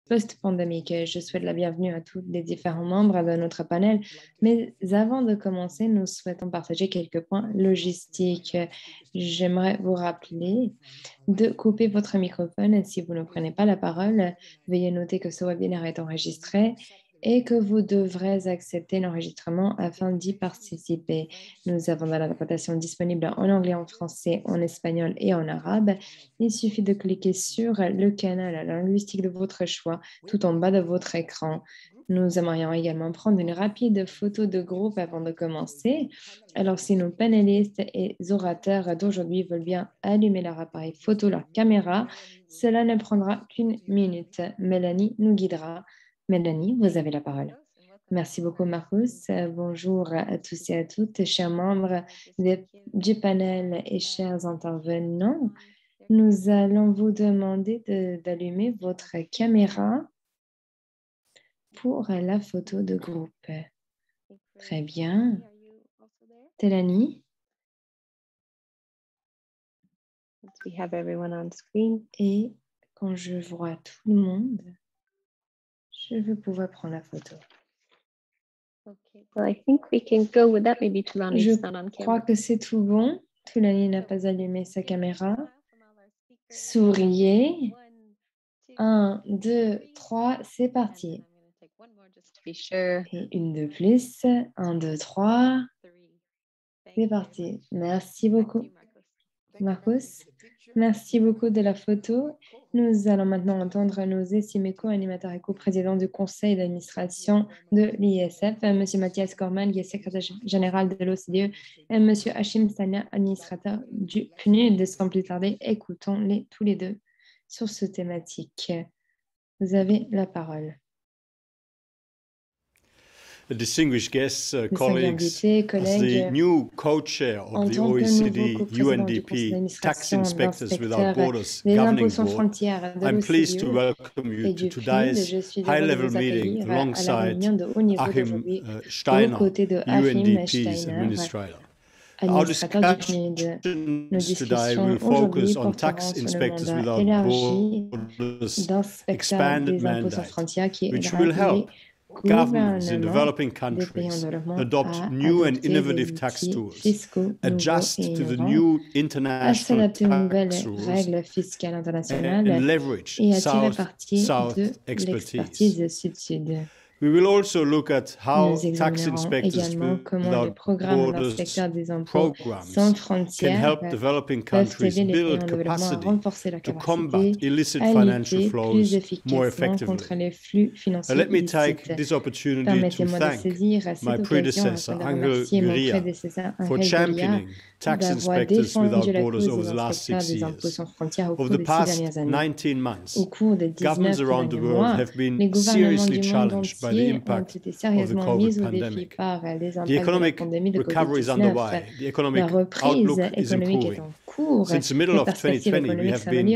post-pandémique. Je souhaite la bienvenue à tous les différents membres de notre panel. Mais avant de commencer, nous souhaitons partager quelques points logistiques. J'aimerais vous rappeler de couper votre microphone si vous ne prenez pas la parole. Veuillez noter que ce webinaire est enregistré et que vous devrez accepter l'enregistrement afin d'y participer. Nous avons de l'interprétation disponible en anglais, en français, en espagnol et en arabe. Il suffit de cliquer sur le canal linguistique de votre choix tout en bas de votre écran. Nous aimerions également prendre une rapide photo de groupe avant de commencer. Alors, si nos panélistes et orateurs d'aujourd'hui veulent bien allumer leur appareil photo, leur caméra, cela ne prendra qu'une minute. Mélanie nous guidera. Mélanie, vous avez la parole. Merci beaucoup, Marcus. Bonjour à tous et à toutes, chers membres du panel et chers intervenants. Nous allons vous demander d'allumer votre caméra pour la photo de groupe. Très bien. Télanie? Et quand je vois tout le monde, je vais pouvoir prendre la photo. Je crois que c'est tout bon. Tulani n'a pas allumé sa caméra. Souriez. 1, 2, 3, c'est parti. Et une de plus. 1, 2, 3. C'est parti. Merci beaucoup. Marcus, merci beaucoup de la photo. Nous allons maintenant entendre nos estimés co-animateurs et co-présidents du conseil d'administration de l'ISF, M. Mathias Corman, qui est secrétaire général de l'OCDE, et M. Hachim Stania, administrateur du PNUD. Sans plus tarder, écoutons-les tous les deux sur ce thématique. Vous avez la parole. Distinguished guests, colleagues, as the new co-chair of the OECD UNDP Tax Inspectors Without Borders Governing Board, I'm pleased to welcome you to today's high-level meeting alongside Achim Steiner, UNDP's administrator. Our discussions today will focus on tax inspectors without borders expanded mandate, which will help governments in developing countries adopt new and innovative tax tools, adjust to the new international tax rules, and leverage South-South expertise. We will also look at how tax inspectors without borders programs can help developing countries build capacity to combat illicit financial flows more effectively. Let me take this opportunity to thank my predecessor, Angel Gurria, for championing tax inspectors without borders over the last 6 years. Over the past 19 months, governments around the world have been seriously challenged by the impact of the COVID pandemic. The economic recovery is underway. The economic outlook is improving. Since the middle of 2020, we have been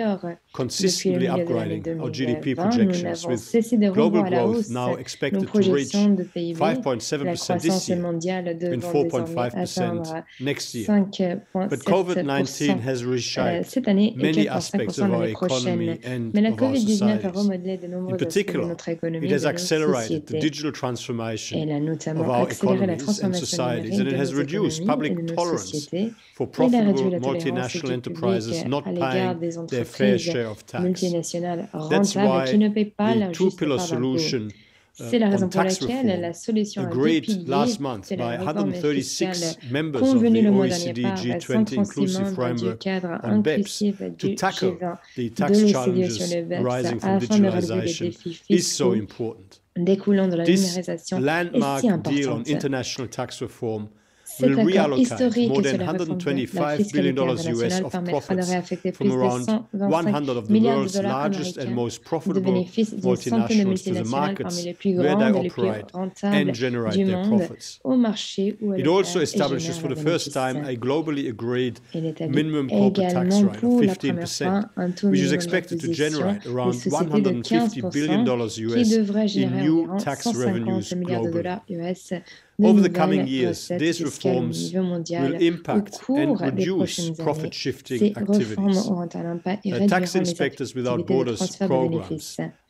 consistently upgrading our GDP projections, with global growth now expected to reach 5.7% this year and 4.5% next year. But COVID-19 has reshaped many aspects of our economy and of our societies. In particular, it has accelerated the digital transformation of our economies and societies, and it has reduced public tolerance for profitable multinational enterprises not paying their fair share of tax. That's why the two-pillar solution on tax reform, agreed last month by 136 members of the OECD G20 Inclusive Framework on BEPS to tackle the tax challenges arising from digitalization, is so important. This landmark deal on international tax reform will reallocate more than $125 billion US of profits from around 100 of the world's largest and most profitable multinationals to the markets where they operate and generate their profits. It also establishes for the first time a globally agreed minimum corporate tax rate of 15%, which is expected to generate around $150 billion US in new tax revenues globally. Over the coming years, these reforms will impact and reduce profit-shifting activities. Tax Inspectors Without Borders programs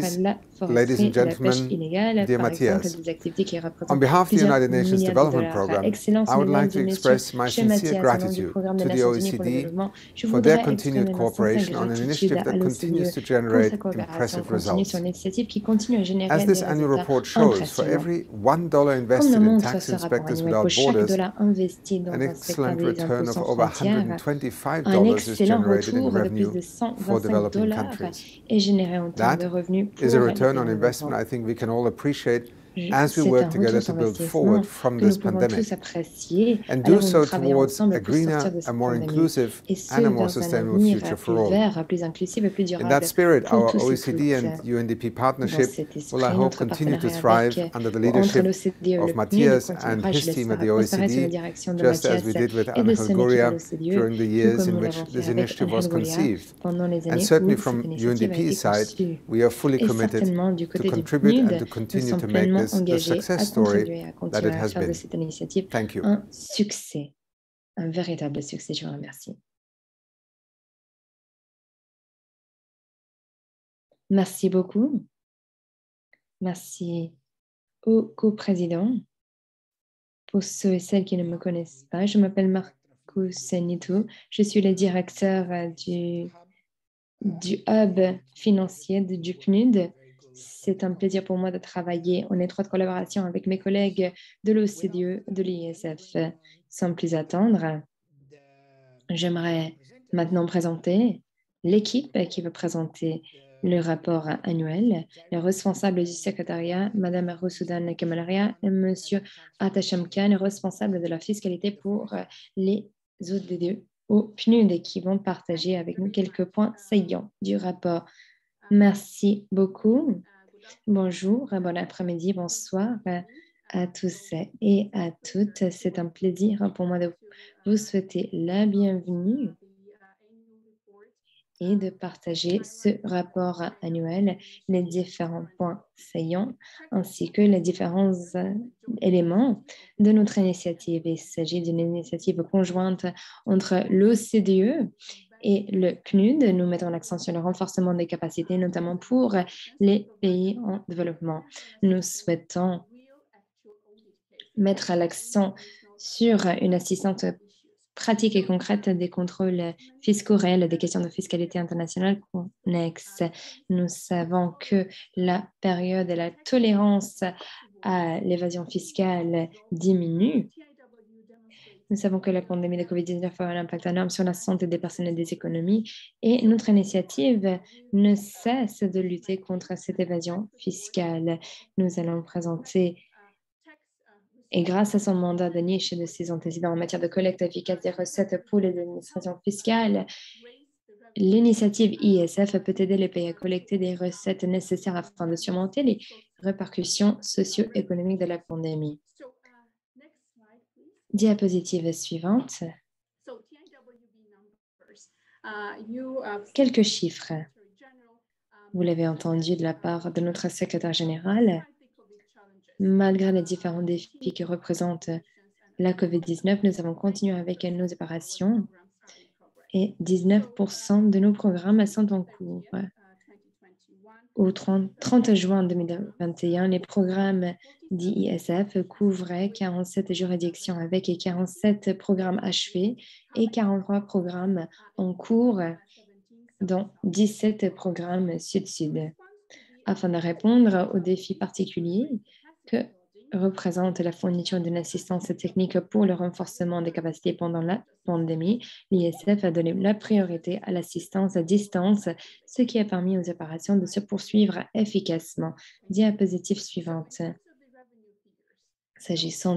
countries ladies and foresterie et la pêche gentlemen, illégale, dear par exemple, Matthias, des activités qui on représentent behalf of the plusieurs United Nations milliards de Development dollars. Programme, Excellences, I would mesdames like to et messieurs, express my chez sincere Mathias, au nom du gratitude programme des to the Nations Unies pour le OECD développement, je for their voudrais continued exprimer ma sincère cooperation on an gratitude initiative à that continues l'OCDE to pour sa generate coopération impressive continue sur results. l'initiative qui continue à générer As des this annual résultats report shows, for impressionnants. every $1 Comme le invested in montre tax ce rapport inspectors annuel, pour without chaque borders, dollar investi an dans un secteur excellent des impôts return of sans over frontières, un $125 is excellent generated in retour de plus revenue de for 125 developing dollars countries. est généré en termes de That revenus is pour a les return pays on en investment développement. I think we can all appreciate as we C'est work un together retour to sur build investissement forward from que nous this pouvons pandemic tous apprécier and à do l'heure où nous so travaillons towards ensemble a pour sortir greener, de a cette more pandémie, inclusive et and a ce, more dans un sustainable avenir future for plus all. vert, plus inclusif et plus In that durable spirit, pour our tous et OECD toutes. and UNDP Dans partnership cet will, I esprit, hope, notre continue to partenariat thrive under the entre leadership l'OCDE et le of PNUD Matthias and continuera, je his team at l'espère, the à prospérer sous la OECD, direction de just as we Mathias did with et de son Angel équipe à Gurria l'OCDE, during the tout years comme in nous which l'avons fait this avec initiative was Angel Gurria conceived. pendant les And années certainly où cette from initiative a été UNDP's side, conçue. we are fully Et committed certainement, du to côté du contribute and PNUD, to nous continue sommes to make pleinement this the engagés success à story contribuer, à that continuer it à has faire de been. cette initiative Thank you. un succès, un véritable succès. Je vous remercie. Merci beaucoup. Merci au coprésident. Pour ceux et celles qui ne me connaissent pas, je m'appelle Marcus Senitu. Je suis le directeur du hub financier du PNUD. C'est un plaisir pour moi de travailler en étroite collaboration avec mes collègues de l'OCDE, de l'ISF. Sans plus attendre, j'aimerais maintenant présenter l'équipe qui va présenter le rapport annuel. Les responsables du secrétariat, Mme Rousoudan Kamalaria et M. Atasham Khan, responsables de la fiscalité pour les OCDE au PNUD, qui vont partager avec nous quelques points saillants du rapport. Merci beaucoup. Bonjour, bon après-midi, bonsoir à tous et à toutes. C'est un plaisir pour moi de vous souhaiter la bienvenue et de partager ce rapport annuel, les différents points saillants, ainsi que les différents éléments de notre initiative. Il s'agit d'une initiative conjointe entre l'OCDE et le PNUD. Nous mettons l'accent sur le renforcement des capacités, notamment pour les pays en développement. Nous souhaitons mettre l'accent sur une assistance pratique et concrète des contrôles fiscaux réels des questions de fiscalité internationale connexes. Nous savons que la période de la tolérance à l'évasion fiscale diminue. Nous savons que la pandémie de COVID-19 a un impact énorme sur la santé des personnes et des économies, et notre initiative ne cesse de lutter contre cette évasion fiscale. Nous allons présenter, et grâce à son mandat de niche et de ses antécédents en matière de collecte efficace des recettes pour les administrations fiscales, l'initiative ISF peut aider les pays à collecter des recettes nécessaires afin de surmonter les répercussions socio-économiques de la pandémie. Diapositive suivante. Quelques chiffres. Vous l'avez entendu de la part de notre secrétaire général. Malgré les différents défis que représente la COVID-19, nous avons continué avec nos opérations et 19% de nos programmes sont en cours. Au 30 juin 2021, les programmes d'ISF couvraient 47 juridictions avec 47 programmes achevés et 43 programmes en cours, dont 17 programmes sud-sud. Afin de répondre aux défis particuliers que représente la fourniture d'une assistance technique pour le renforcement des capacités pendant la pandémie, l'ISF a donné la priorité à l'assistance à distance, ce qui a permis aux opérations de se poursuivre efficacement. Diapositive suivante. S'agissant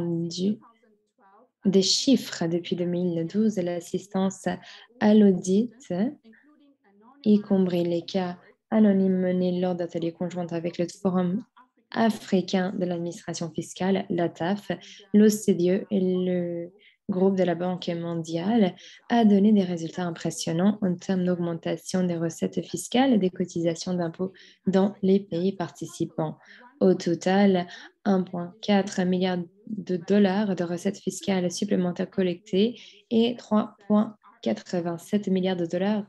des chiffres depuis 2012, l'assistance à l'audit, y compris les cas anonymes menés lors d'ateliers conjoints avec le Forum africain de l'administration fiscale, l'ATAF, l'OCDE et le groupe de la Banque mondiale, a donné des résultats impressionnants en termes d'augmentation des recettes fiscales et des cotisations d'impôts dans les pays participants. Au total, 1,4 milliard de dollars de recettes fiscales supplémentaires collectées et 3,87 milliards de dollars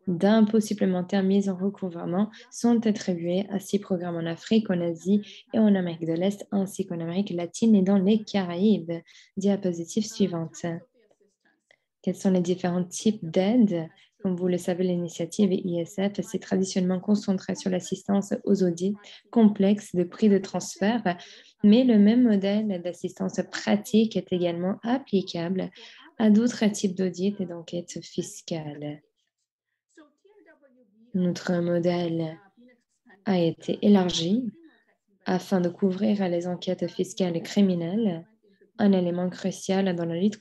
d'impôts supplémentaires mis en recouvrement sont attribués à 6 programmes en Afrique, en Asie et en Amérique de l'Est, ainsi qu'en Amérique latine et dans les Caraïbes. Diapositive suivante. Quels sont les différents types d'aides? Comme vous le savez, l'initiative ISF s'est traditionnellement concentrée sur l'assistance aux audits complexes de prix de transfert, mais le même modèle d'assistance pratique est également applicable à d'autres types d'audits et d'enquêtes fiscales. Notre modèle a été élargi afin de couvrir les enquêtes fiscales et criminelles, un élément crucial dans la lutte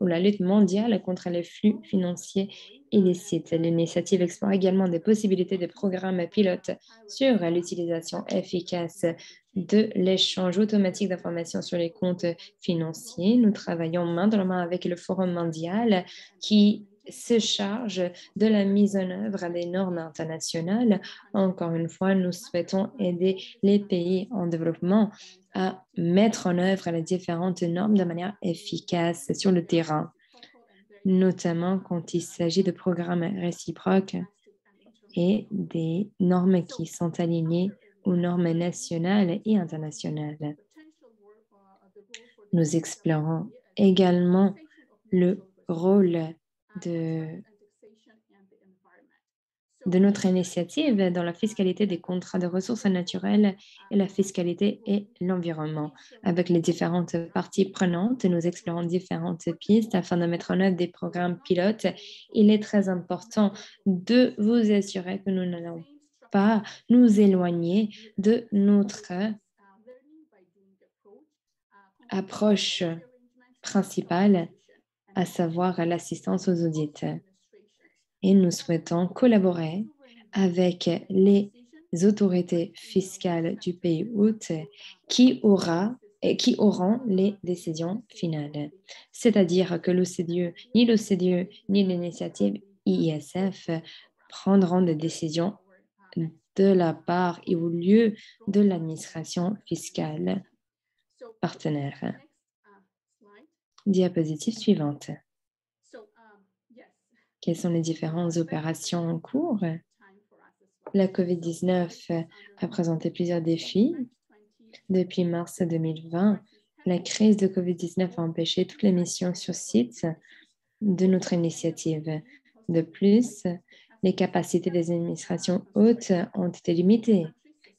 la lutte mondiale contre les flux financiers illicites. L'initiative explore également des possibilités de programmes pilotes sur l'utilisation efficace de l'échange automatique d'informations sur les comptes financiers. Nous travaillons main dans la main avec le Forum mondial qui se charge de la mise en œuvre des normes internationales. Encore une fois, nous souhaitons aider les pays en développement à mettre en œuvre les différentes normes de manière efficace sur le terrain, notamment quand il s'agit de programmes réciproques et des normes qui sont alignées aux normes nationales et internationales. Nous explorons également le rôle de notre initiative dans la fiscalité des contrats de ressources naturelles et la fiscalité et l'environnement. Avec les différentes parties prenantes, nous explorons différentes pistes afin de mettre en œuvre des programmes pilotes. Il est très important de vous assurer que nous n'allons pas nous éloigner de notre approche principale, à savoir l'assistance aux audits. Et nous souhaitons collaborer avec les autorités fiscales du pays hôte qui auront les décisions finales. C'est-à-dire que ni l'OCDE, ni l'initiative IISF prendront des décisions de la part et au lieu de l'administration fiscale partenaire. Diapositive suivante. Quelles sont les différentes opérations en cours? La COVID-19 a présenté plusieurs défis. Depuis mars 2020, la crise de COVID-19 a empêché toutes les missions sur site de notre initiative. De plus, les capacités des administrations hautes ont été limitées,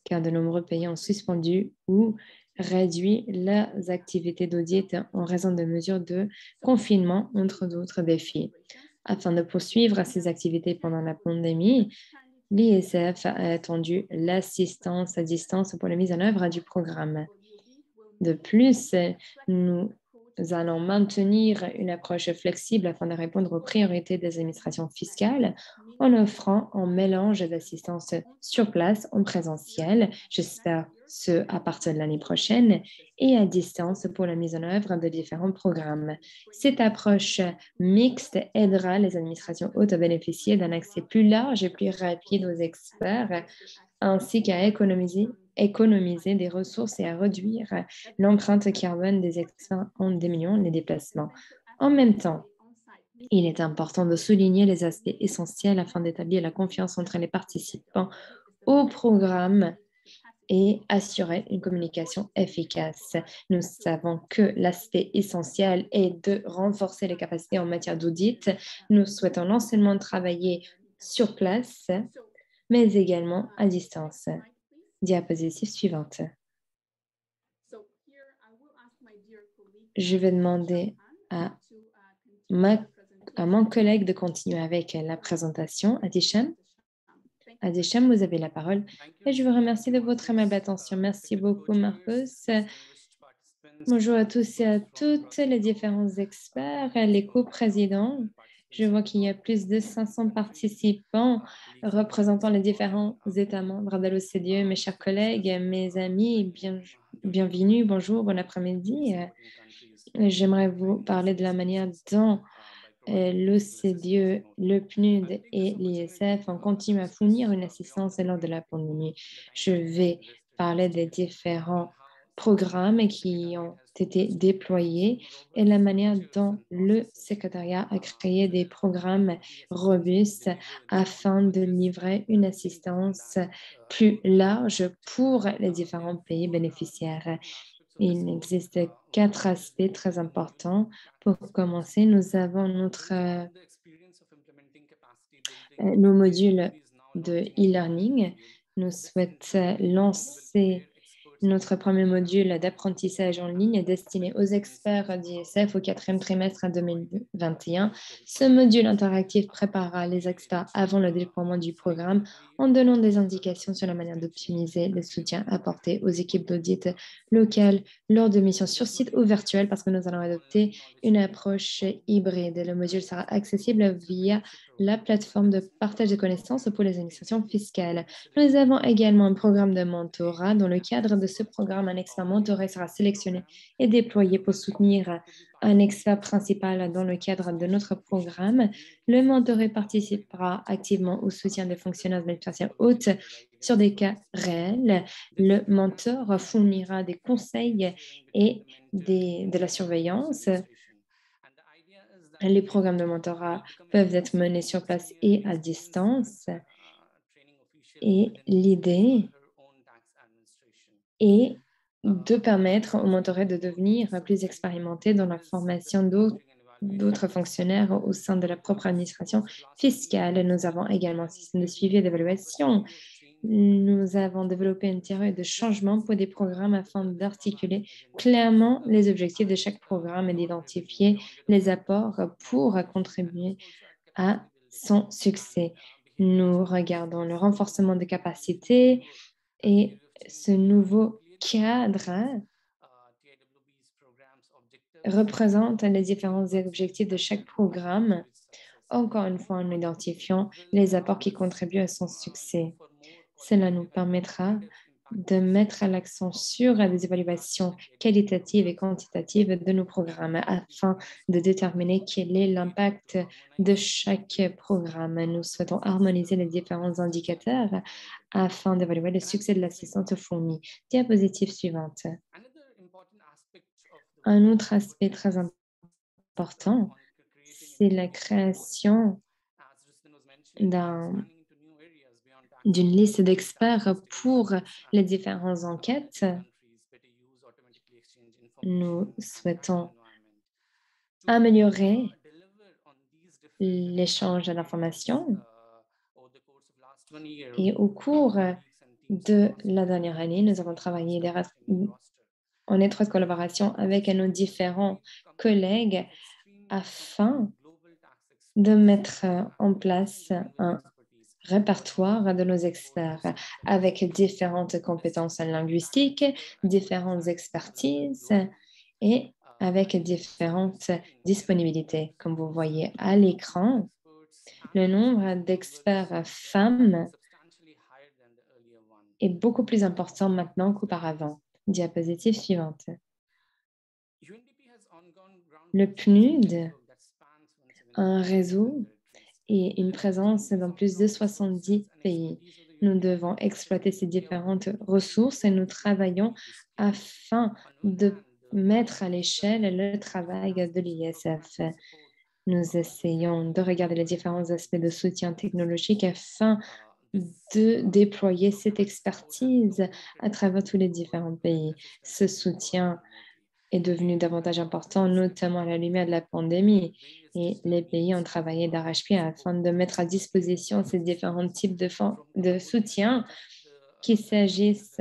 car de nombreux pays ont suspendu ou réduit leurs activités d'audit en raison de mesures de confinement, entre d'autres défis. Afin de poursuivre ces activités pendant la pandémie, l'ISF a étendu l'assistance à distance pour la mise en œuvre du programme. De plus, nous allons maintenir une approche flexible afin de répondre aux priorités des administrations fiscales en offrant un mélange d'assistance sur place en présentiel, j'espère ce à partir de l'année prochaine, et à distance pour la mise en œuvre de différents programmes. Cette approche mixte aidera les administrations hautes à bénéficier d'un accès plus large et plus rapide aux experts, ainsi qu'à économiser des ressources et à réduire l'empreinte carbone des experts en diminuant les déplacements. En même temps, il est important de souligner les aspects essentiels afin d'établir la confiance entre les participants au programme et assurer une communication efficace. Nous savons que l'aspect essentiel est de renforcer les capacités en matière d'audit. Nous souhaitons non seulement travailler sur place, mais également à distance. Diapositive suivante. Je vais demander à mon collègue de continuer avec la présentation. Adisham, vous avez la parole. Et je vous remercie de votre aimable attention. Merci beaucoup, Marcos. Bonjour à tous et à toutes les différents experts, les co-présidents. Je vois qu'il y a plus de 500 participants représentant les différents États membres de l'OCDE. Mes chers collègues, mes amis, bienvenue, bonjour, bon après-midi. J'aimerais vous parler de la manière dont l'OCDE, le PNUD et l'ISF ont continué à fournir une assistance lors de la pandémie. Je vais parler des différents programmes qui ont été déployés et la manière dont le secrétariat a créé des programmes robustes afin de livrer une assistance plus large pour les différents pays bénéficiaires. Il existe 4 aspects très importants. Pour commencer, nous avons nos modules de e-learning. Nous souhaitons lancer notre premier module d'apprentissage en ligne destiné aux experts d'ISF au 4e trimestre 2021. Ce module interactif préparera les experts avant le déploiement du programme en donnant des indications sur la manière d'optimiser le soutien apporté aux équipes d'audit locales lors de missions sur site ou virtuelles parce que nous allons adopter une approche hybride. Le module sera accessible via la plateforme de partage de connaissances pour les administrations fiscales. Nous avons également un programme de mentorat. Dans le cadre de ce programme, un expert mentoré sera sélectionné et déployé pour soutenir un expert principal dans le cadre de notre programme. Le mentoré participera activement au soutien des fonctionnaires d'administration haute sur des cas réels. Le mentor fournira des conseils et de la surveillance. Les programmes de mentorat peuvent être menés sur place et à distance. Et l'idée est de permettre aux mentorés de devenir plus expérimentés dans la formation d'autres fonctionnaires au sein de la propre administration fiscale. Nous avons également un système de suivi et d'évaluation. Nous avons développé une théorie de changement pour des programmes afin d'articuler clairement les objectifs de chaque programme et d'identifier les apports pour contribuer à son succès. Nous regardons le renforcement des capacités et ce nouveau cadre représente les différents objectifs de chaque programme, encore une fois en identifiant les apports qui contribuent à son succès. Cela nous permettra de mettre l'accent sur des évaluations qualitatives et quantitatives de nos programmes afin de déterminer quel est l'impact de chaque programme. Nous souhaitons harmoniser les différents indicateurs afin d'évaluer le succès de l'assistance fournie. Diapositive suivante. Un autre aspect très important, c'est la création d'une liste d'experts pour les différentes enquêtes. Nous souhaitons améliorer l'échange d'informations et au cours de la dernière année, nous avons travaillé en étroite collaboration avec nos différents collègues afin de mettre en place un répertoire de nos experts avec différentes compétences linguistiques, différentes expertises et avec différentes disponibilités. Comme vous voyez à l'écran, le nombre d'experts femmes est beaucoup plus important maintenant qu'auparavant. Diapositive suivante. Le PNUD a un réseau et une présence dans plus de 70 pays. Nous devons exploiter ces différentes ressources et nous travaillons afin de mettre à l'échelle le travail de l'ISF. Nous essayons de regarder les différents aspects de soutien technologique afin de déployer cette expertise à travers tous les différents pays. Ce soutien est devenu davantage important, notamment à la lumière de la pandémie. Et les pays ont travaillé d'arrache-pied afin de mettre à disposition ces différents types de soutien, qu'il s'agisse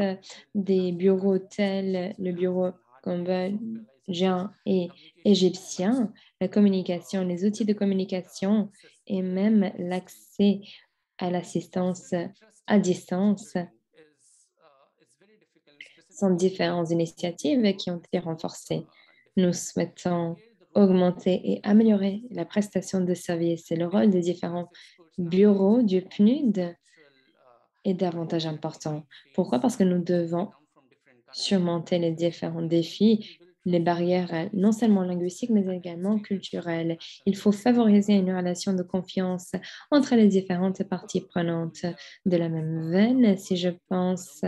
des bureaux tels le bureau cambodgien et égyptien, la communication, les outils de communication et même l'accès à l'assistance à distance sont différentes initiatives qui ont été renforcées. Nous souhaitons augmenter et améliorer la prestation de services et le rôle des différents bureaux du PNUD est davantage important. Pourquoi? Parce que nous devons surmonter les différents défis, les barrières non seulement linguistiques, mais également culturelles. Il faut favoriser une relation de confiance entre les différentes parties prenantes. De la même veine, si je pense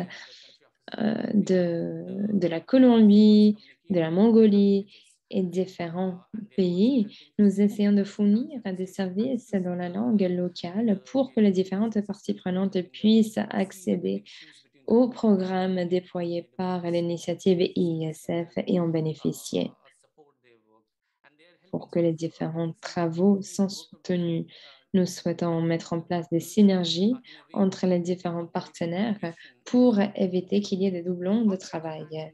de la Colombie, de la Mongolie et différents pays, nous essayons de fournir des services dans la langue locale pour que les différentes parties prenantes puissent accéder aux programmes déployés par l'initiative IISF et en bénéficier pour que les différents travaux sont soutenus. Nous souhaitons mettre en place des synergies entre les différents partenaires pour éviter qu'il y ait des doublons de travail.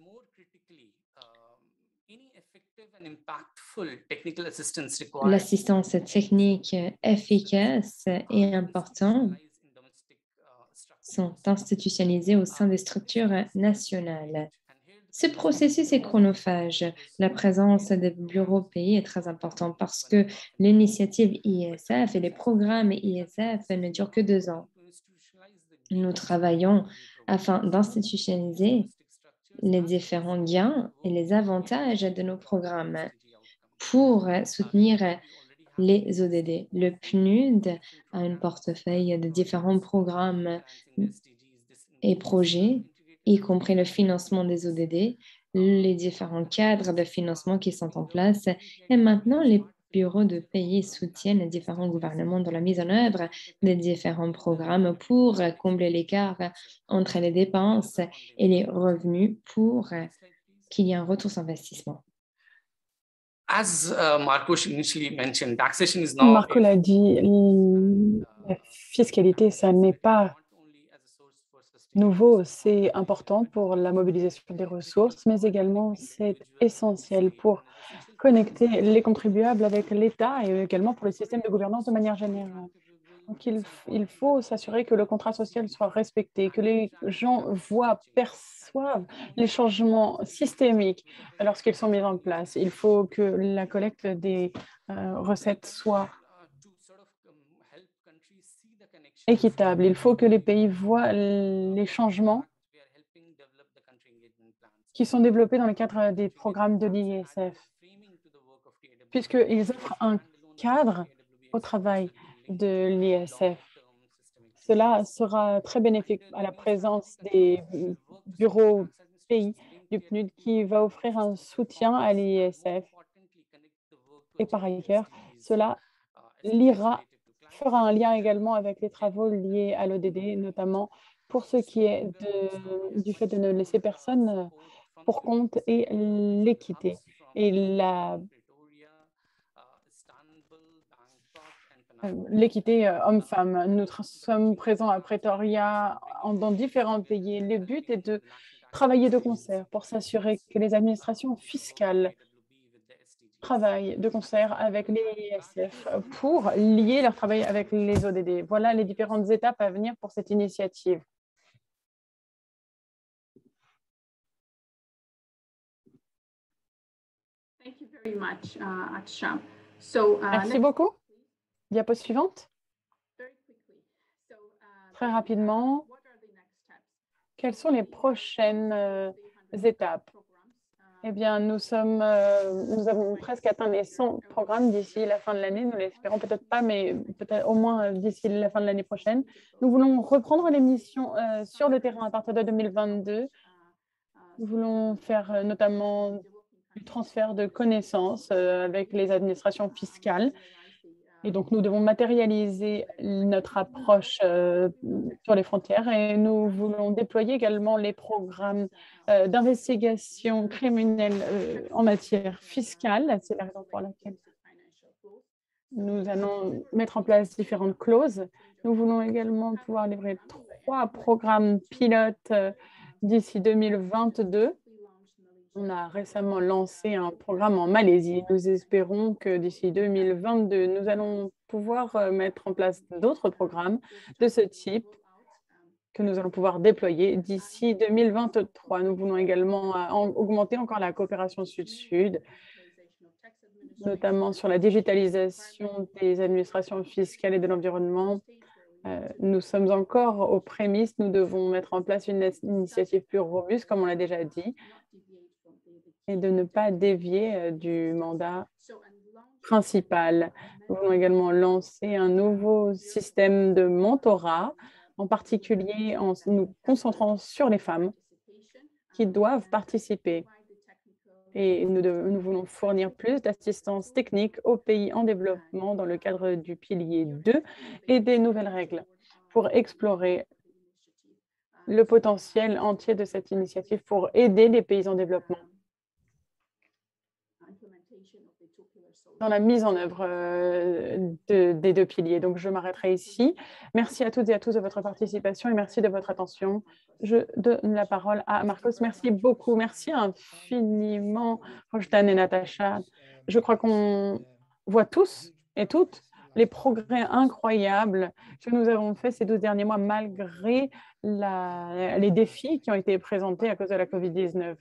L'assistance technique efficace et importante sont institutionnalisées au sein des structures nationales. Ce processus est chronophage. La présence des bureaux pays est très importante parce que l'initiative ISF et les programmes ISF ne durent que 2 ans. Nous travaillons afin d'institutionnaliser les différents gains et les avantages de nos programmes pour soutenir les ODD. Le PNUD a un portefeuille de différents programmes et projets, y compris le financement des ODD, les différents cadres de financement qui sont en place. Et maintenant, les bureaux de pays soutiennent les différents gouvernements dans la mise en œuvre des différents programmes pour combler l'écart entre les dépenses et les revenus pour qu'il y ait un retour sur investissement. Marco l'a dit, la fiscalité, ça n'est pas nouveau, c'est important pour la mobilisation des ressources, mais également c'est essentiel pour connecter les contribuables avec l'État et également pour le système de gouvernance de manière générale. Donc, il faut s'assurer que le contrat social soit respecté, que les gens perçoivent les changements systémiques lorsqu'ils sont mis en place. Il faut que la collecte des recettes soit équitable. Il faut que les pays voient les changements qui sont développés dans le cadre des programmes de l'ISF, puisqu'ils offrent un cadre au travail de l'ISF. Cela sera très bénéfique à la présence des bureaux pays du PNUD qui va offrir un soutien à l'ISF. Et par ailleurs, cela fera un lien également avec les travaux liés à l'ODD, notamment pour ce qui est du fait de ne laisser personne pour compte et l'équité. Et l'équité homme-femme. Nous sommes présents à Pretoria dans différents pays. Le but est de travailler de concert pour s'assurer que les administrations fiscales travaillent de concert avec les ISF pour lier leur travail avec les ODD. Voilà les différentes étapes à venir pour cette initiative. Merci beaucoup. Diapo suivante. Très rapidement, quelles sont les prochaines étapes? Eh bien, nous avons presque atteint les 100 programmes d'ici la fin de l'année. Nous l'espérons peut-être pas, mais peut-être au moins d'ici la fin de l'année prochaine. Nous voulons reprendre les missions sur le terrain à partir de 2022. Nous voulons faire notamment du transfert de connaissances avec les administrations fiscales. Et donc, nous devons matérialiser notre approche sur les frontières et nous voulons déployer également les programmes d'investigation criminelle en matière fiscale. C'est la raison pour laquelle nous allons mettre en place différentes clauses. Nous voulons également pouvoir livrer 3 programmes pilotes d'ici 2022. On a récemment lancé un programme en Malaisie. Nous espérons que d'ici 2022, nous allons pouvoir mettre en place d'autres programmes de ce type que nous allons pouvoir déployer d'ici 2023. Nous voulons également augmenter encore la coopération sud-sud, notamment sur la digitalisation des administrations fiscales et de l'environnement. Nous sommes encore aux prémices. Nous devons mettre en place une initiative plus robuste, comme on l'a déjà dit, et de ne pas dévier du mandat principal. Nous voulons également lancer un nouveau système de mentorat, en particulier en nous concentrant sur les femmes. qui doivent participer. Et nous voulons fournir plus d'assistance technique aux pays en développement dans le cadre du pilier 2 et des nouvelles règles pour explorer le potentiel entier de cette initiative pour aider les pays en développement dans la mise en œuvre des 2 piliers. Donc, je m'arrêterai ici. Merci à toutes et à tous de votre participation et merci de votre attention. Je donne la parole à Marcos. Merci beaucoup. Merci infiniment, Rojdan et Natacha. Je crois qu'on voit tous et toutes les progrès incroyables que nous avons faits ces 12 derniers mois malgré les défis qui ont été présentés à cause de la COVID-19.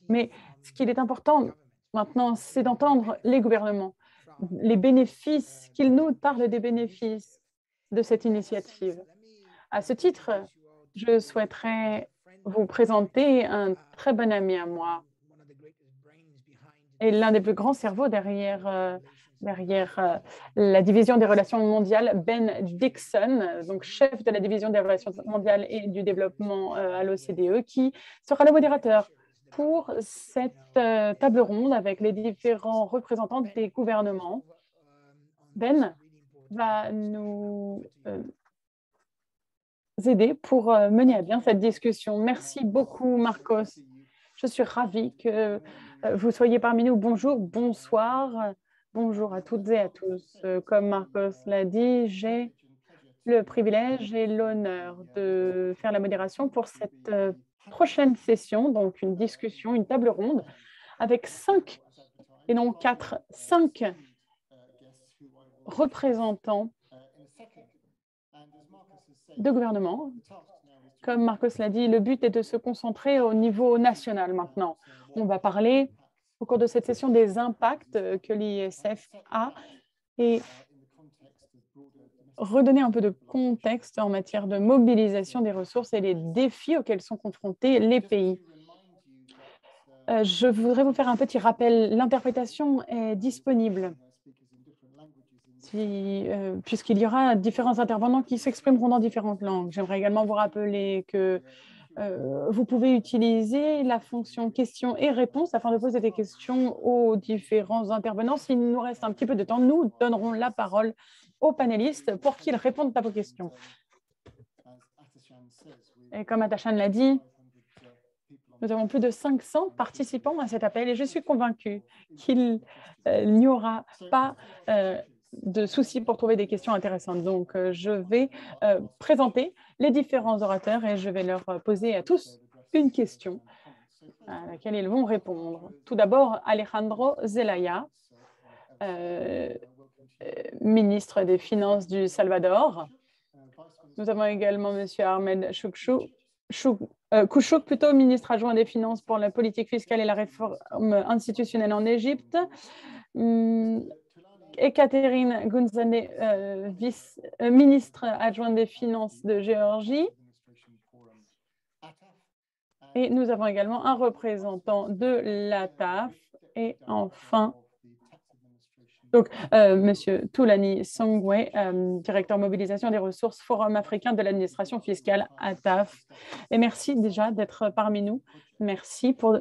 Mais ce qu'il est important maintenant, c'est d'entendre les gouvernements, les bénéfices, qu'ils nous parlent des bénéfices de cette initiative. À ce titre, je souhaiterais vous présenter un très bon ami à moi et l'un des plus grands cerveaux derrière la division des relations mondiales, Ben Dixon, donc chef de la division des relations mondiales et du développement à l'OCDE, qui sera le modérateur pour cette table ronde avec les différents représentants des gouvernements. Ben va nous aider pour mener à bien cette discussion. Merci beaucoup, Marcos. Je suis ravie que vous soyez parmi nous. Bonjour, bonsoir, bonjour à toutes et à tous. Comme Marcos l'a dit, j'ai le privilège et l'honneur de faire la modération pour cette prochaine session, donc une discussion, une table ronde avec 5, et non 4, 5 représentants de gouvernement. Comme Marcos l'a dit, le but est de se concentrer au niveau national maintenant. On va parler au cours de cette session des impacts que l'ISF a et redonner un peu de contexte en matière de mobilisation des ressources et les défis auxquels sont confrontés les pays. Je voudrais vous faire un petit rappel. L'interprétation est disponible puisqu'il y aura différents intervenants qui s'exprimeront dans différentes langues. J'aimerais également vous rappeler que vous pouvez utiliser la fonction questions et réponses afin de poser des questions aux différents intervenants. S'il nous reste un petit peu de temps, nous donnerons la parole aux panélistes pour qu'ils répondent à vos questions. Et comme Atachan l'a dit, nous avons plus de 500 participants à cet appel et je suis convaincue qu'il n'y aura pas de soucis pour trouver des questions intéressantes. Donc, je vais présenter les différents orateurs et je vais leur poser à tous une question à laquelle ils vont répondre. Tout d'abord, Alejandro Zelaya, ministre des Finances du Salvador. Nous avons également M. Ahmed Kouchouk, plutôt ministre adjoint des Finances pour la politique fiscale et la réforme institutionnelle en Égypte. Et Catherine Gunzane, ministre adjointe des Finances de Géorgie. Et nous avons également un représentant de l'ATAF. Et enfin, donc, Monsieur Toulani Songwe, directeur mobilisation des ressources, Forum africain de l'administration fiscale, ATAF. Et merci déjà d'être parmi nous. Merci pour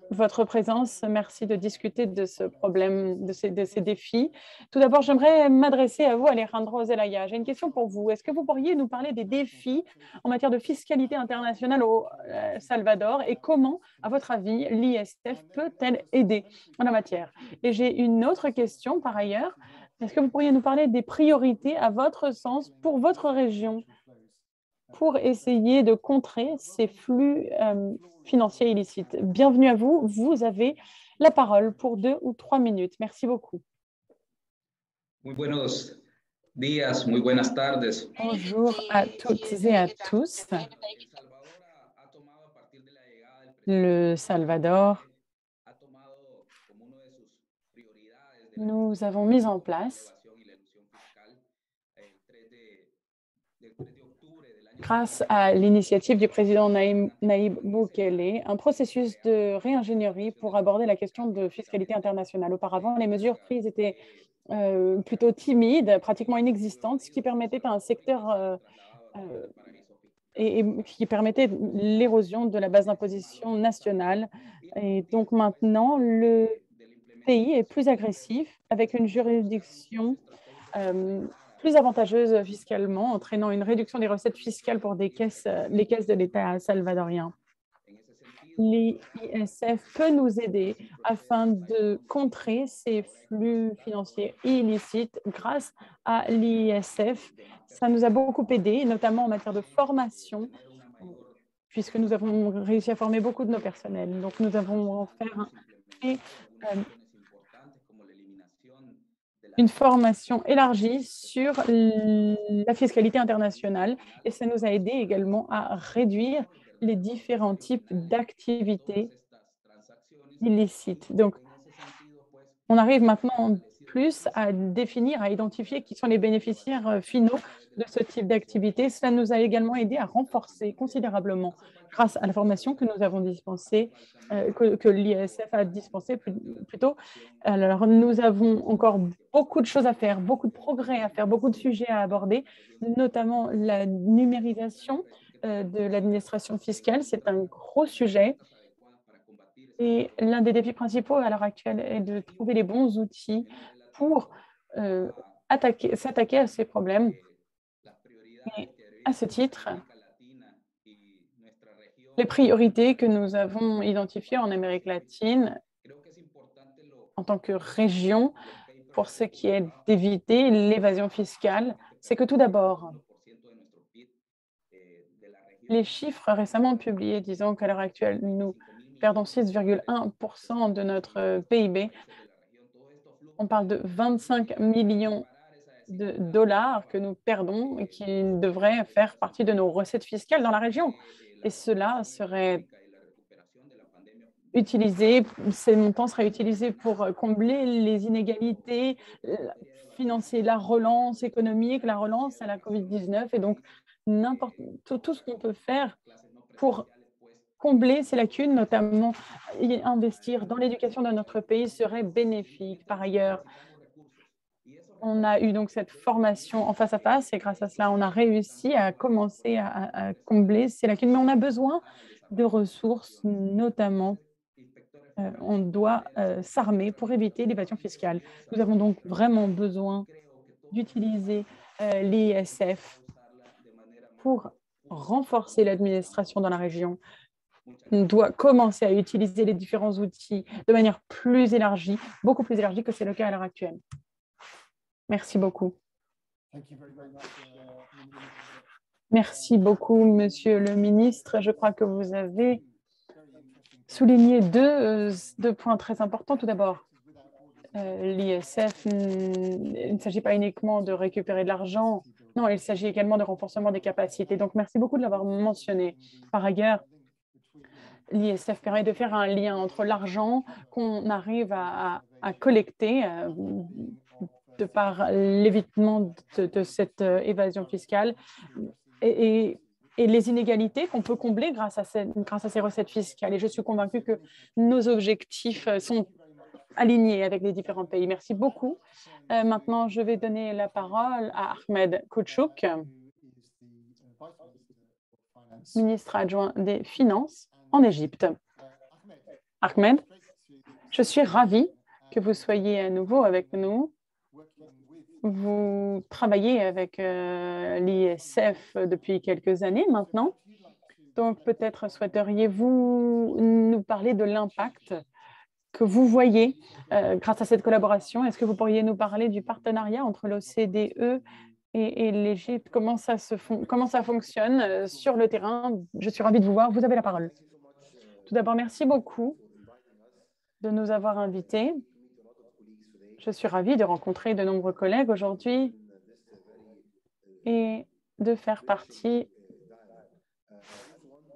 votre présence. Merci de discuter de ce problème, de ces défis. Tout d'abord, j'aimerais m'adresser à vous, Alejandro Zelaya. J'ai une question pour vous. Est-ce que vous pourriez nous parler des défis en matière de fiscalité internationale au Salvador et comment, à votre avis, l'ISF peut-elle aider en la matière? Et j'ai une autre question par ailleurs. Est-ce que vous pourriez nous parler des priorités, à votre sens, pour votre région pour essayer de contrer ces flux financiers illicites? Bienvenue à vous. Vous avez la parole pour 2 ou 3 minutes. Merci beaucoup. Muy buenos días, muy buenas tardes. Bonjour à toutes et à tous. Le Salvador, nous avons mis en place, grâce à l'initiative du président Nayib Bukele, un processus de réingénierie pour aborder la question de fiscalité internationale. Auparavant, les mesures prises étaient plutôt timides, pratiquement inexistantes, ce qui permettait à un secteur et qui permettait l'érosion de la base d'imposition nationale. Et donc maintenant, le pays est plus agressif avec une juridiction plus avantageuse fiscalement, entraînant une réduction des recettes fiscales pour les caisses de l'État salvadorien. L'ISF peut nous aider afin de contrer ces flux financiers illicites grâce à l'ISF. Ça nous a beaucoup aidé, notamment en matière de formation, puisque nous avons réussi à former beaucoup de nos personnels. Donc, nous avons fait une formation élargie sur la fiscalité internationale et ça nous a aidé également à réduire les différents types d'activités illicites. Donc, on arrive maintenant plus à définir, à identifier qui sont les bénéficiaires finaux de ce type d'activité. Cela nous a également aidé à renforcer considérablement, grâce à la formation que nous avons dispensée, que l'ISF a dispensée plutôt. Alors, nous avons encore beaucoup de choses à faire, beaucoup de progrès à faire, beaucoup de sujets à aborder, notamment la numérisation de l'administration fiscale. C'est un gros sujet. Et l'un des défis principaux à l'heure actuelle est de trouver les bons outils pour s'attaquer à ces problèmes. Et à ce titre, les priorités que nous avons identifiées en Amérique latine en tant que région pour ce qui est d'éviter l'évasion fiscale, c'est que tout d'abord, les chiffres récemment publiés disant qu'à l'heure actuelle, nous perdons 6,1% de notre PIB. On parle de 25 millions de dollars que nous perdons et qui devraient faire partie de nos recettes fiscales dans la région. Et cela serait utilisé, ces montants seraient utilisés pour combler les inégalités, financer la relance économique, la relance à la COVID-19 et donc tout ce qu'on peut faire pour combler ces lacunes, notamment investir dans l'éducation de notre pays serait bénéfique. Par ailleurs, on a eu donc cette formation en face à face et grâce à cela, on a réussi à commencer à combler ces lacunes. Mais on a besoin de ressources, notamment on doit s'armer pour éviter l'évasion fiscale. Nous avons donc vraiment besoin d'utiliser l'ISF pour renforcer l'administration dans la région. On doit commencer à utiliser les différents outils de manière plus élargie, beaucoup plus élargie que c'est le cas à l'heure actuelle. Merci beaucoup. Merci beaucoup, Monsieur le ministre. Je crois que vous avez souligné deux points très importants. Tout d'abord, l'ISF, il ne s'agit pas uniquement de récupérer de l'argent. Non, il s'agit également de renforcement des capacités. Donc, merci beaucoup de l'avoir mentionné. Par ailleurs, l'ISF permet de faire un lien entre l'argent qu'on arrive à collecter de par l'évitement de cette évasion fiscale et les inégalités qu'on peut combler grâce à ces recettes fiscales. Et je suis convaincue que nos objectifs sont alignés avec les différents pays. Merci beaucoup. Maintenant, je vais donner la parole à Ahmed Kouchouk, ministre adjoint des Finances en Égypte. Ahmed, je suis ravie que vous soyez à nouveau avec nous. Vous travaillez avec l'ISF depuis quelques années maintenant. Donc, peut-être souhaiteriez-vous nous parler de l'impact que vous voyez grâce à cette collaboration. Est-ce que vous pourriez nous parler du partenariat entre l'OCDE et l'Égypte? Comment ça fonctionne sur le terrain? Je suis ravie de vous voir. Vous avez la parole. Tout d'abord, merci beaucoup de nous avoir invités. Je suis ravie de rencontrer de nombreux collègues aujourd'hui et de faire partie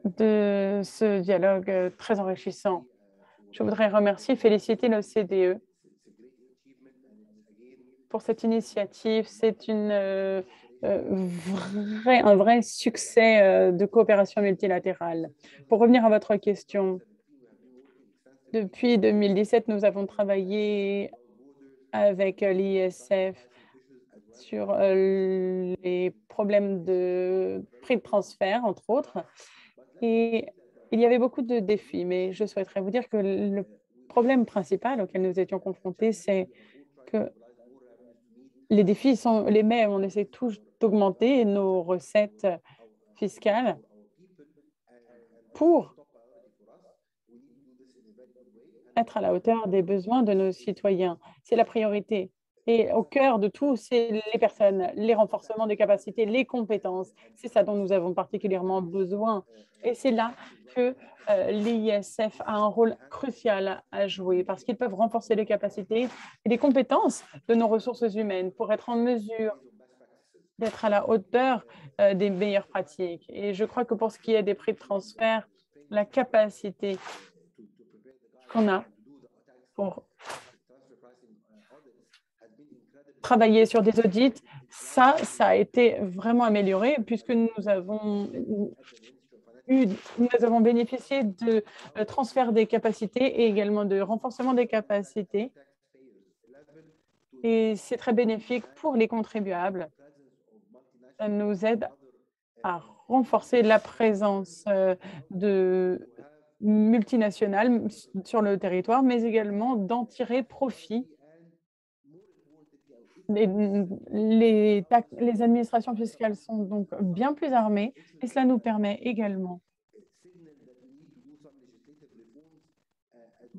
de ce dialogue très enrichissant. Je voudrais remercier et féliciter l'OCDE pour cette initiative. C'est un vrai succès de coopération multilatérale. Pour revenir à votre question, depuis 2017, nous avons travaillé avec l'ISF sur les problèmes de prix de transfert, entre autres. Et il y avait beaucoup de défis, mais je souhaiterais vous dire que le problème principal auquel nous étions confrontés, c'est que les défis sont les mêmes. On essaie tous d'augmenter nos recettes fiscales pour être à la hauteur des besoins de nos citoyens. C'est la priorité. Et au cœur de tout, c'est les personnes, les renforcements des capacités, les compétences. C'est ça dont nous avons particulièrement besoin. Et c'est là que l'ISF a un rôle crucial à jouer parce qu'ils peuvent renforcer les capacités et les compétences de nos ressources humaines pour être en mesure d'être à la hauteur des meilleures pratiques. Et je crois que pour ce qui est des prix de transfert, la capacité qu'on a pour travailler sur des audits, ça a été vraiment amélioré puisque nous avons bénéficié de transfert des capacités et également de renforcement des capacités. Et c'est très bénéfique pour les contribuables. Ça nous aide à renforcer la présence de multinationales sur le territoire, mais également d'en tirer profit. Les administrations fiscales sont donc bien plus armées et cela nous permet également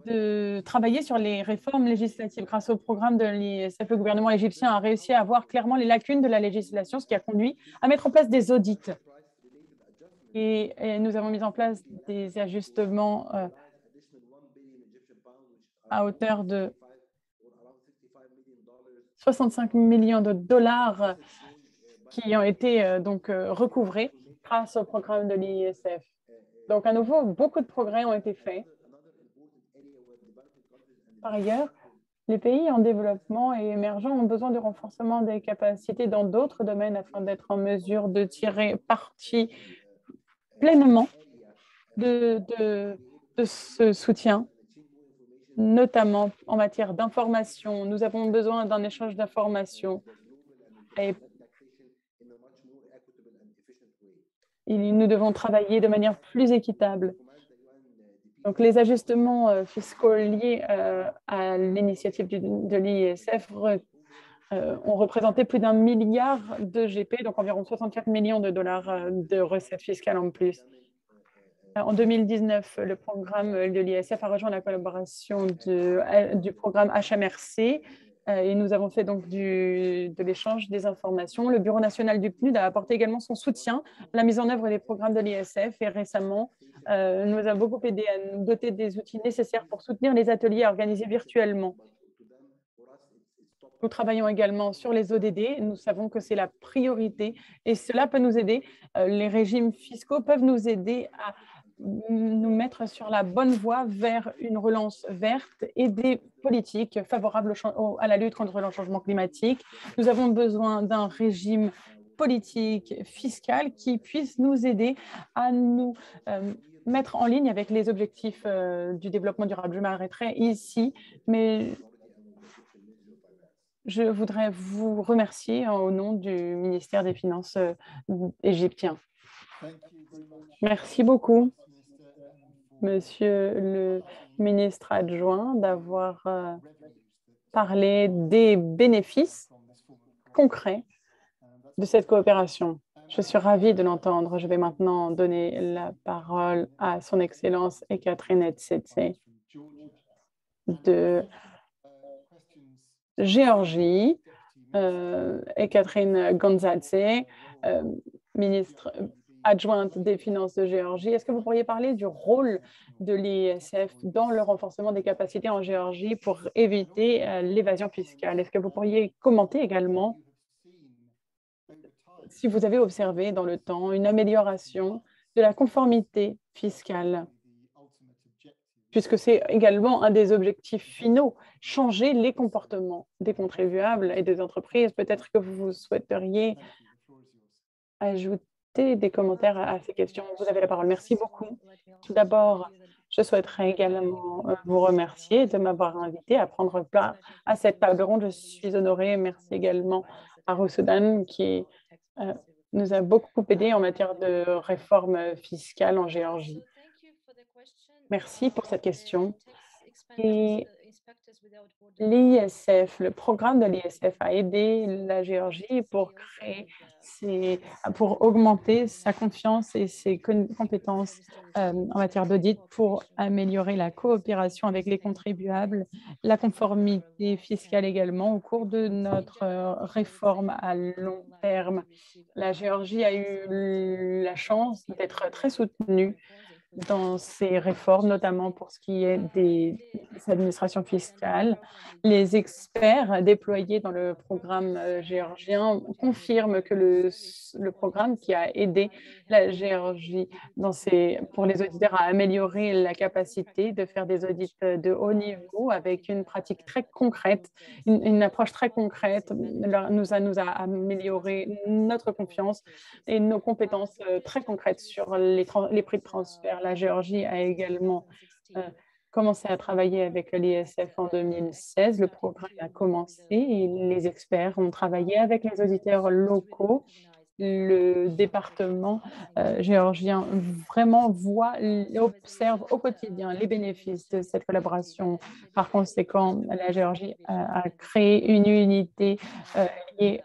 de travailler sur les réformes législatives. Grâce au programme de l'ISF, le gouvernement égyptien a réussi à voir clairement les lacunes de la législation, ce qui a conduit à mettre en place des audits. Et nous avons mis en place des ajustements à hauteur de 65 millions de dollars qui ont été donc recouvrés grâce au programme de l'ISF. Donc, à nouveau, beaucoup de progrès ont été faits. Par ailleurs, les pays en développement et émergents ont besoin de renforcement des capacités dans d'autres domaines afin d'être en mesure de tirer parti pleinement de ce soutien, notamment en matière d'information. Nous avons besoin d'un échange d'informations et nous devons travailler de manière plus équitable. Donc, les ajustements fiscaux liés à l'initiative de l'ISF ont représenté plus d'1 milliard de GP, donc environ 64 millions de dollars de recettes fiscales en plus. En 2019, le programme de l'ISF a rejoint la collaboration du programme HMRC et nous avons fait donc de l'échange des informations. Le Bureau national du PNUD a apporté également son soutien à la mise en œuvre des programmes de l'ISF et récemment, nous avons beaucoup aidé à nous doter des outils nécessaires pour soutenir les ateliers organisés virtuellement. Nous travaillons également sur les ODD. Nous savons que c'est la priorité et cela peut nous aider. Les régimes fiscaux peuvent nous aider à nous mettre sur la bonne voie vers une relance verte et des politiques favorables à la lutte contre le changement climatique. Nous avons besoin d'un régime politique fiscal qui puisse nous aider à nous mettre en ligne avec les objectifs du développement durable. Je m'arrêterai ici, mais je voudrais vous remercier au nom du ministère des Finances égyptien. Merci beaucoup, Monsieur le ministre adjoint, d'avoir parlé des bénéfices concrets de cette coopération. Je suis ravie de l'entendre. Je vais maintenant donner la parole à son Excellence Catherine Etsetse de Géorgie, Catherine Gonzadze, ministre adjointe des Finances de Géorgie. Est-ce que vous pourriez parler du rôle de l'ISF dans le renforcement des capacités en Géorgie pour éviter l'évasion fiscale? Est-ce que vous pourriez commenter également si vous avez observé dans le temps une amélioration de la conformité fiscale, puisque c'est également un des objectifs finaux, changer les comportements des contribuables et des entreprises. Peut-être que vous souhaiteriez ajouter des commentaires à ces questions. Vous avez la parole. Merci beaucoup. Tout d'abord, je souhaiterais également vous remercier de m'avoir invité à prendre part à cette table ronde. Je suis honorée. Merci également Arusoudan, qui nous a beaucoup aidé en matière de réforme fiscale en Géorgie. Merci pour cette question. Et l'ISF, le programme de l'ISF a aidé la Géorgie pour augmenter sa confiance et ses compétences en matière d'audit pour améliorer la coopération avec les contribuables, la conformité fiscale également au cours de notre réforme à long terme. La Géorgie a eu la chance d'être très soutenue dans ces réformes, notamment pour ce qui est des administrations fiscales. Les experts déployés dans le programme géorgien confirment que le programme qui a aidé la Géorgie pour les auditeurs à améliorer la capacité de faire des audits de haut niveau avec une pratique très concrète, une approche très concrète, nous a amélioré notre confiance et nos compétences très concrètes sur les prix de transfert. La Géorgie a également commencé à travailler avec l'ISF en 2016. Le programme a commencé et les experts ont travaillé avec les auditeurs locaux. Le département géorgien vraiment observe au quotidien les bénéfices de cette collaboration. Par conséquent, la Géorgie a créé une unité liée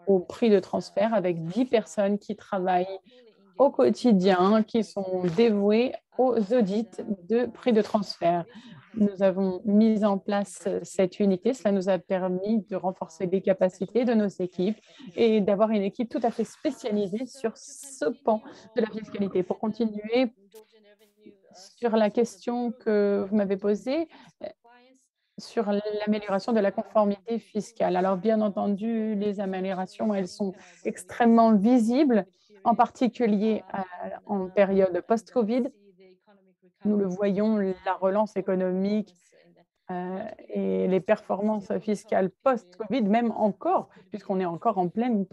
au prix de transfert avec 10 personnes qui travaillent au quotidien, qui sont dévouées aux audits de prix de transfert. Nous avons mis en place cette unité. Cela nous a permis de renforcer les capacités de nos équipes et d'avoir une équipe tout à fait spécialisée sur ce pan de la fiscalité. Pour continuer sur la question que vous m'avez posée, sur l'amélioration de la conformité fiscale. Alors, bien entendu, les améliorations, elles sont extrêmement visibles, en particulier en période post-Covid. Nous le voyons, la relance économique et les performances fiscales post-Covid, même encore, puisqu'on est encore en pleine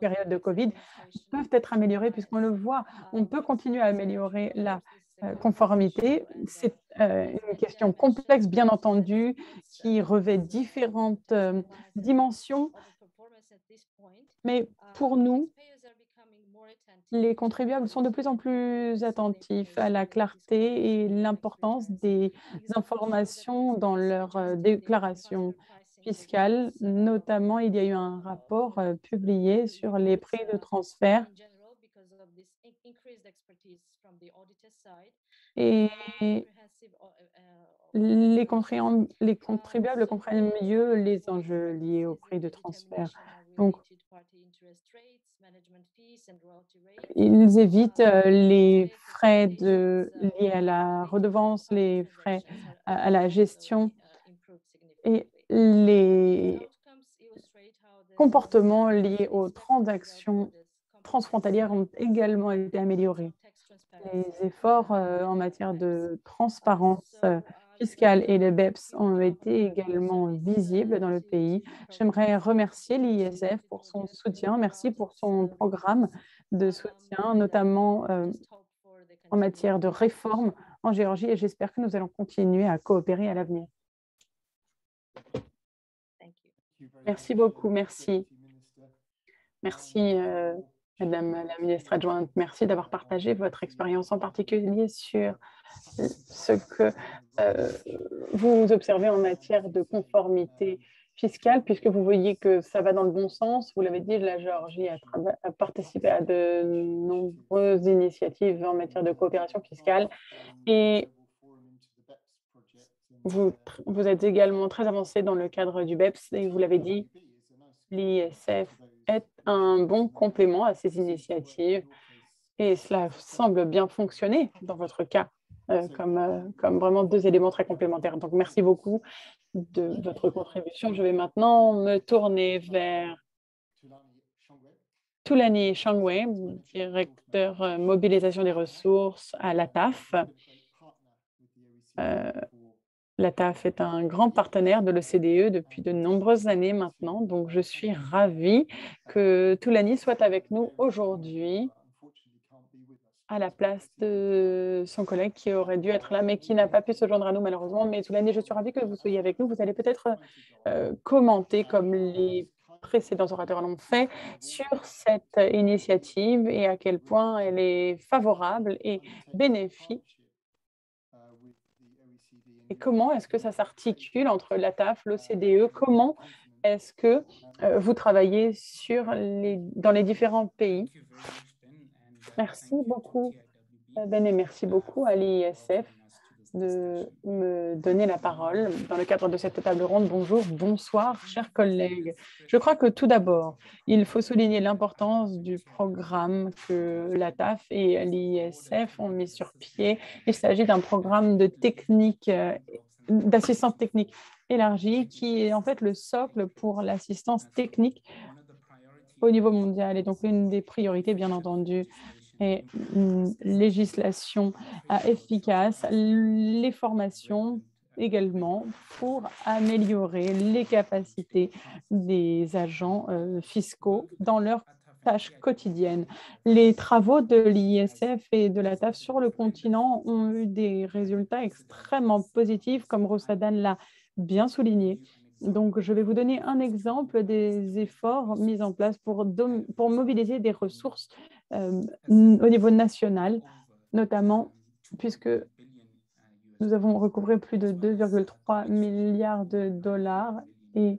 période de Covid, peuvent être améliorées puisqu'on le voit. On peut continuer à améliorer la conformité. C'est une question complexe, bien entendu, qui revêt différentes dimensions. Mais pour nous, les contribuables sont de plus en plus attentifs à la clarté et l'importance des informations dans leurs déclarations fiscales. Notamment, il y a eu un rapport publié sur les prix de transfert. Et les contribuables comprennent mieux les enjeux liés au prix de transfert. Donc, ils évitent les frais liés à la redevance, les frais à la gestion et les comportements liés aux transactions transfrontalières ont également été améliorés. Les efforts en matière de transparence fiscale et les BEPS ont été également visibles dans le pays. J'aimerais remercier l'ISF pour son soutien. Merci pour son programme de soutien, notamment en matière de réforme en Géorgie, et j'espère que nous allons continuer à coopérer à l'avenir. Merci beaucoup, merci. Merci, Madame la ministre adjointe. Merci d'avoir partagé votre expérience, en particulier sur ce que vous observez en matière de conformité fiscale, puisque vous voyez que ça va dans le bon sens. Vous l'avez dit, la Géorgie a participé à de nombreuses initiatives en matière de coopération fiscale et vous êtes également très avancé dans le cadre du BEPS et vous l'avez dit, l'ISF est un bon complément à ces initiatives et cela semble bien fonctionner dans votre cas. Comme vraiment deux éléments très complémentaires. Donc, merci beaucoup de votre contribution. Je vais maintenant me tourner vers Tulani Shangwei, directeur mobilisation des ressources à l'ATAF. L'ATAF est un grand partenaire de l'OCDE depuis de nombreuses années maintenant. Donc, je suis ravie que Tulani soit avec nous aujourd'hui à la place de son collègue qui aurait dû être là, mais qui n'a pas pu se joindre à nous malheureusement. Mais Tulani, je suis ravie que vous soyez avec nous. Vous allez peut-être commenter comme les précédents orateurs l'ont fait, sur cette initiative et à quel point elle est favorable et bénéfique. Et comment est-ce que ça s'articule entre la TAF, l'OCDE? Comment est-ce que vous travaillez dans les différents pays? Merci beaucoup, Ben, et merci beaucoup à l'IISF de me donner la parole dans le cadre de cette table ronde. Bonjour, bonsoir, chers collègues. Je crois que tout d'abord, il faut souligner l'importance du programme que la TAF et l'IISF ont mis sur pied. Il s'agit d'un programme de technique, d'assistance technique élargie qui est en fait le socle pour l'assistance technique au niveau mondial et donc une des priorités, bien entendu, et une législation efficace, les formations également pour améliorer les capacités des agents fiscaux dans leurs tâches quotidiennes. Les travaux de l'ISF et de la TAF sur le continent ont eu des résultats extrêmement positifs, comme Rosadan l'a bien souligné. Donc, je vais vous donner un exemple des efforts mis en place pour mobiliser des ressources au niveau national, notamment puisque nous avons recouvré plus de 2,3 milliards de dollars et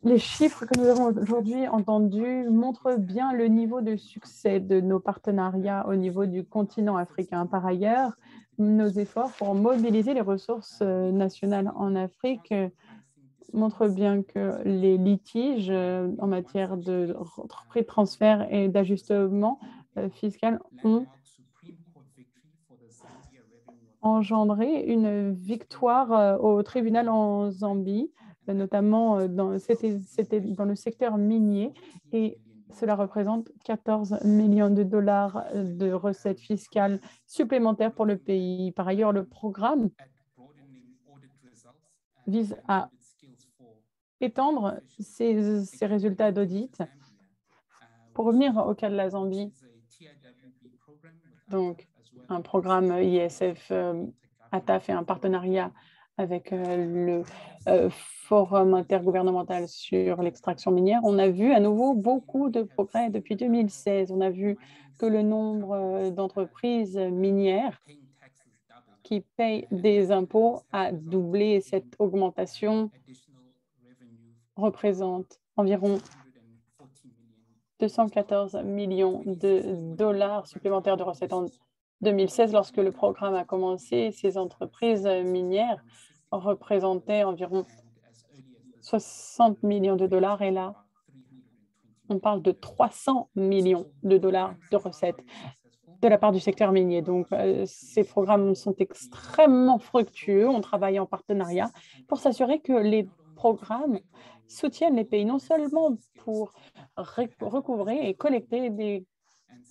les chiffres que nous avons aujourd'hui entendus montrent bien le niveau de succès de nos partenariats au niveau du continent africain. Par ailleurs, nos efforts pour mobiliser les ressources nationales en Afrique montrent bien que les litiges en matière de prix de transfert et d'ajustement fiscal ont engendré une victoire au tribunal en Zambie, notamment c'était dans le secteur minier, et cela représente 14 millions de dollars de recettes fiscales supplémentaires pour le pays. Par ailleurs, le programme vise à étendre ces résultats d'audit. Pour revenir au cas de la Zambie, donc un programme ISF a fait un partenariat avec le Forum intergouvernemental sur l'extraction minière. On a vu à nouveau beaucoup de progrès depuis 2016. On a vu que le nombre d'entreprises minières qui payent des impôts a doublé. Cette augmentation représente environ 214 millions de dollars supplémentaires de recettes en 2016. Lorsque le programme a commencé, ces entreprises minières représentaient environ 60 millions de dollars et là, on parle de 300 millions de dollars de recettes de la part du secteur minier. Donc, ces programmes sont extrêmement fructueux. On travaille en partenariat pour s'assurer que les programmes soutiennent les pays, non seulement pour recouvrer et collecter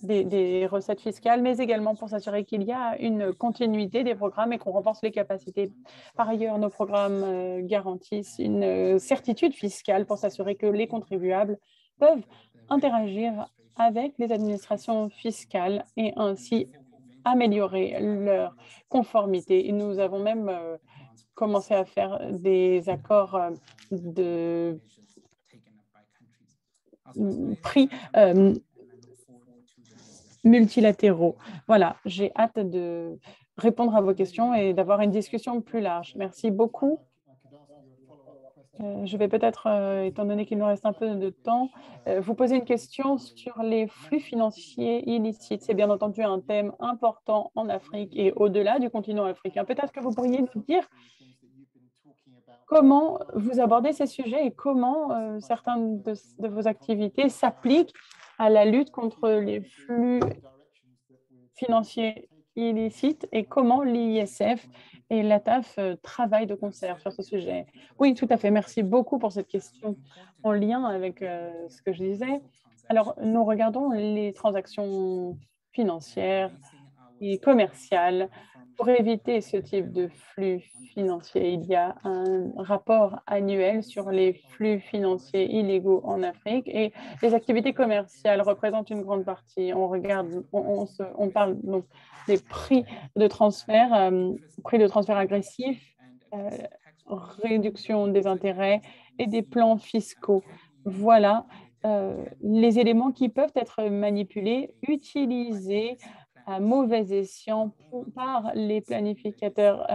des recettes fiscales, mais également pour s'assurer qu'il y a une continuité des programmes et qu'on renforce les capacités. Par ailleurs, nos programmes garantissent une certitude fiscale pour s'assurer que les contribuables peuvent interagir avec les administrations fiscales et ainsi améliorer leur conformité. Et nous avons même commencé à faire des accords de prix multilatéraux. Voilà, j'ai hâte de répondre à vos questions et d'avoir une discussion plus large. Merci beaucoup. Je vais peut-être, étant donné qu'il nous reste un peu de temps, vous poser une question sur les flux financiers illicites. C'est bien entendu un thème important en Afrique et au-delà du continent africain. Peut-être que vous pourriez nous dire comment vous abordez ces sujets et comment certaines de vos activités s'appliquent à la lutte contre les flux financiers illicites et comment l'ISF et la TAF travaillent de concert sur ce sujet. Oui, tout à fait. Merci beaucoup pour cette question en lien avec ce que je disais. Alors, nous regardons les transactions financières et commerciales pour éviter ce type de flux financiers. Il y a un rapport annuel sur les flux financiers illégaux en Afrique et les activités commerciales représentent une grande partie. On parle donc des prix de transfert agressifs réduction des intérêts et des plans fiscaux. Voilà les éléments qui peuvent être manipulés, utilisés à mauvais escient par les planificateurs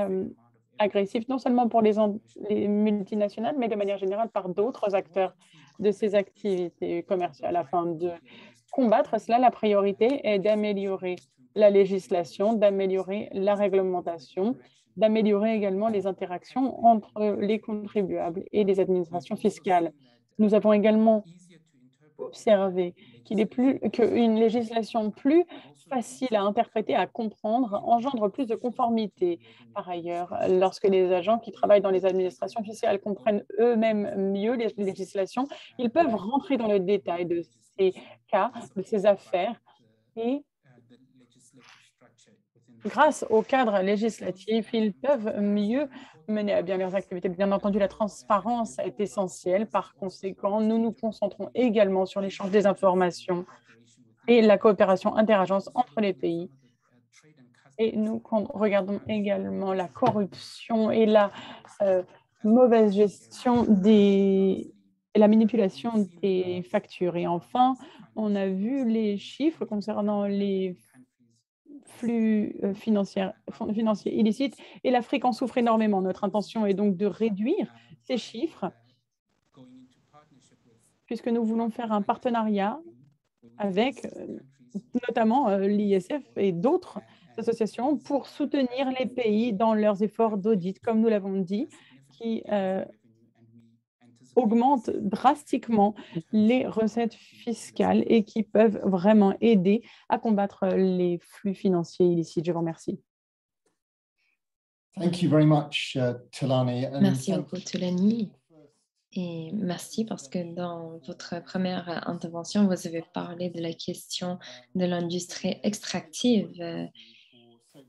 agressifs, non seulement pour les multinationales, mais de manière générale par d'autres acteurs de ces activités commerciales. Afin de combattre cela, la priorité est d'améliorer la législation, d'améliorer la réglementation, d'améliorer également les interactions entre les contribuables et les administrations fiscales. Nous avons également observé qu'une législation plus facile à interpréter, à comprendre, engendre plus de conformité. Par ailleurs, lorsque les agents qui travaillent dans les administrations fiscales comprennent eux-mêmes mieux les législations, ils peuvent rentrer dans le détail de ces cas, de ces affaires et grâce au cadre législatif, ils peuvent mieux mener à bien leurs activités. Bien entendu, la transparence est essentielle. Par conséquent, nous nous concentrons également sur l'échange des informations et la coopération interagence entre les pays. Et nous regardons également la corruption et la mauvaise gestion et la manipulation des factures. Et enfin, on a vu les chiffres concernant les flux financiers illicites et l'Afrique en souffre énormément. Notre intention est donc de réduire ces chiffres puisque nous voulons faire un partenariat avec notamment l'ISF et d'autres associations pour soutenir les pays dans leurs efforts d'audit, comme nous l'avons dit, qui augmentent drastiquement les recettes fiscales et qui peuvent vraiment aider à combattre les flux financiers illicites. Je vous remercie. Merci beaucoup, Tulani. Et merci parce que dans votre première intervention, vous avez parlé de la question de l'industrie extractive.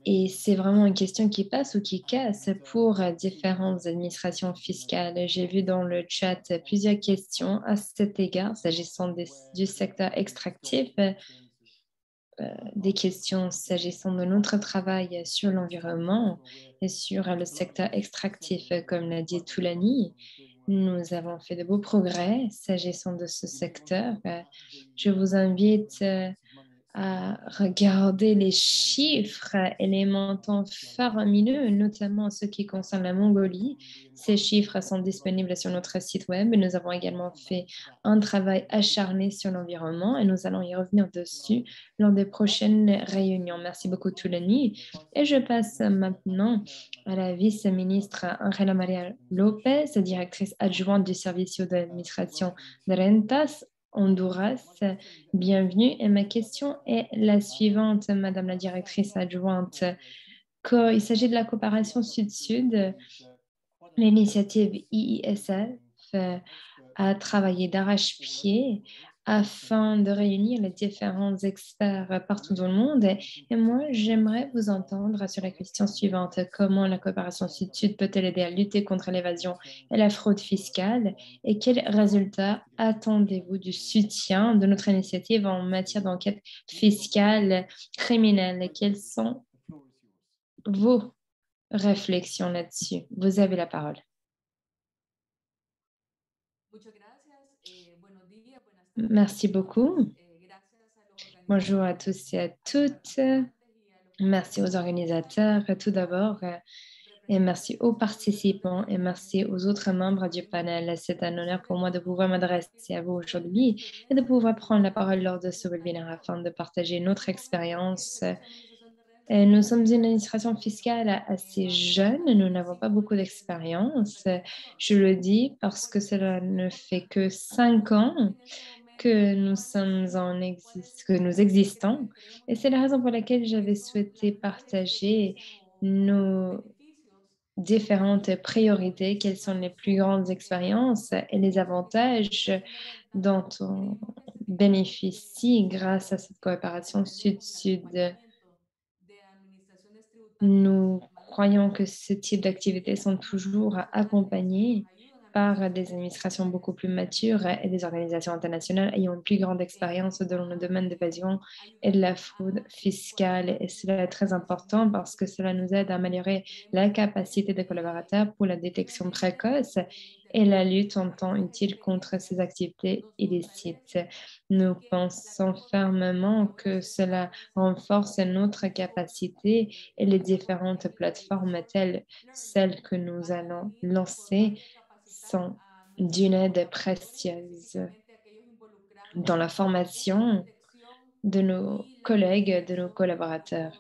Et c'est vraiment une question qui passe ou qui casse pour différentes administrations fiscales. J'ai vu dans le chat plusieurs questions à cet égard, s'agissant du secteur extractif, des questions s'agissant de notre travail sur l'environnement et sur le secteur extractif, comme l'a dit Tulani. Nous avons fait de beaux progrès s'agissant de ce secteur. Je vous invite à regarder les chiffres et les montants faramineux, notamment ceux qui concernent la Mongolie. Ces chiffres sont disponibles sur notre site web. Nous avons également fait un travail acharné sur l'environnement et nous allons y revenir dessus lors des prochaines réunions. Merci beaucoup, Tulani. Et je passe maintenant à la vice-ministre Angela Maria Lopez, directrice adjointe du service d'administration de Rentas, Honduras. Bienvenue. Et ma question est la suivante, Madame la directrice adjointe. Quand il s'agit de la coopération Sud-Sud, l'initiative IISF a travaillé d'arrache-pied afin de réunir les différents experts partout dans le monde. Et moi, j'aimerais vous entendre sur la question suivante. Comment la coopération Sud-Sud peut-elle aider à lutter contre l'évasion et la fraude fiscale? Et quels résultats attendez-vous du soutien de notre initiative en matière d'enquête fiscale criminelle? Quelles sont vos réflexions là-dessus? Vous avez la parole. Merci beaucoup. Bonjour à tous et à toutes. Merci aux organisateurs tout d'abord et merci aux participants et merci aux autres membres du panel. C'est un honneur pour moi de pouvoir m'adresser à vous aujourd'hui et de pouvoir prendre la parole lors de ce webinaire afin de partager notre expérience. Nous sommes une administration fiscale assez jeune, nous n'avons pas beaucoup d'expérience. Je le dis parce que cela ne fait que 5 ans que nous existons. Et c'est la raison pour laquelle j'avais souhaité partager nos différentes priorités, quelles sont les plus grandes expériences et les avantages dont on bénéficie grâce à cette coopération Sud-Sud. Nous croyons que ce type d'activités sont toujours accompagnées par des administrations beaucoup plus matures et des organisations internationales ayant une plus grande expérience dans le domaine d'évasion et de la fraude fiscale. Et cela est très important parce que cela nous aide à améliorer la capacité des collaborateurs pour la détection précoce et la lutte en temps utile contre ces activités illicites. Nous pensons fermement que cela renforce notre capacité et les différentes plateformes telles celles que nous allons lancer sont d'une aide précieuse dans la formation de nos collègues, de nos collaborateurs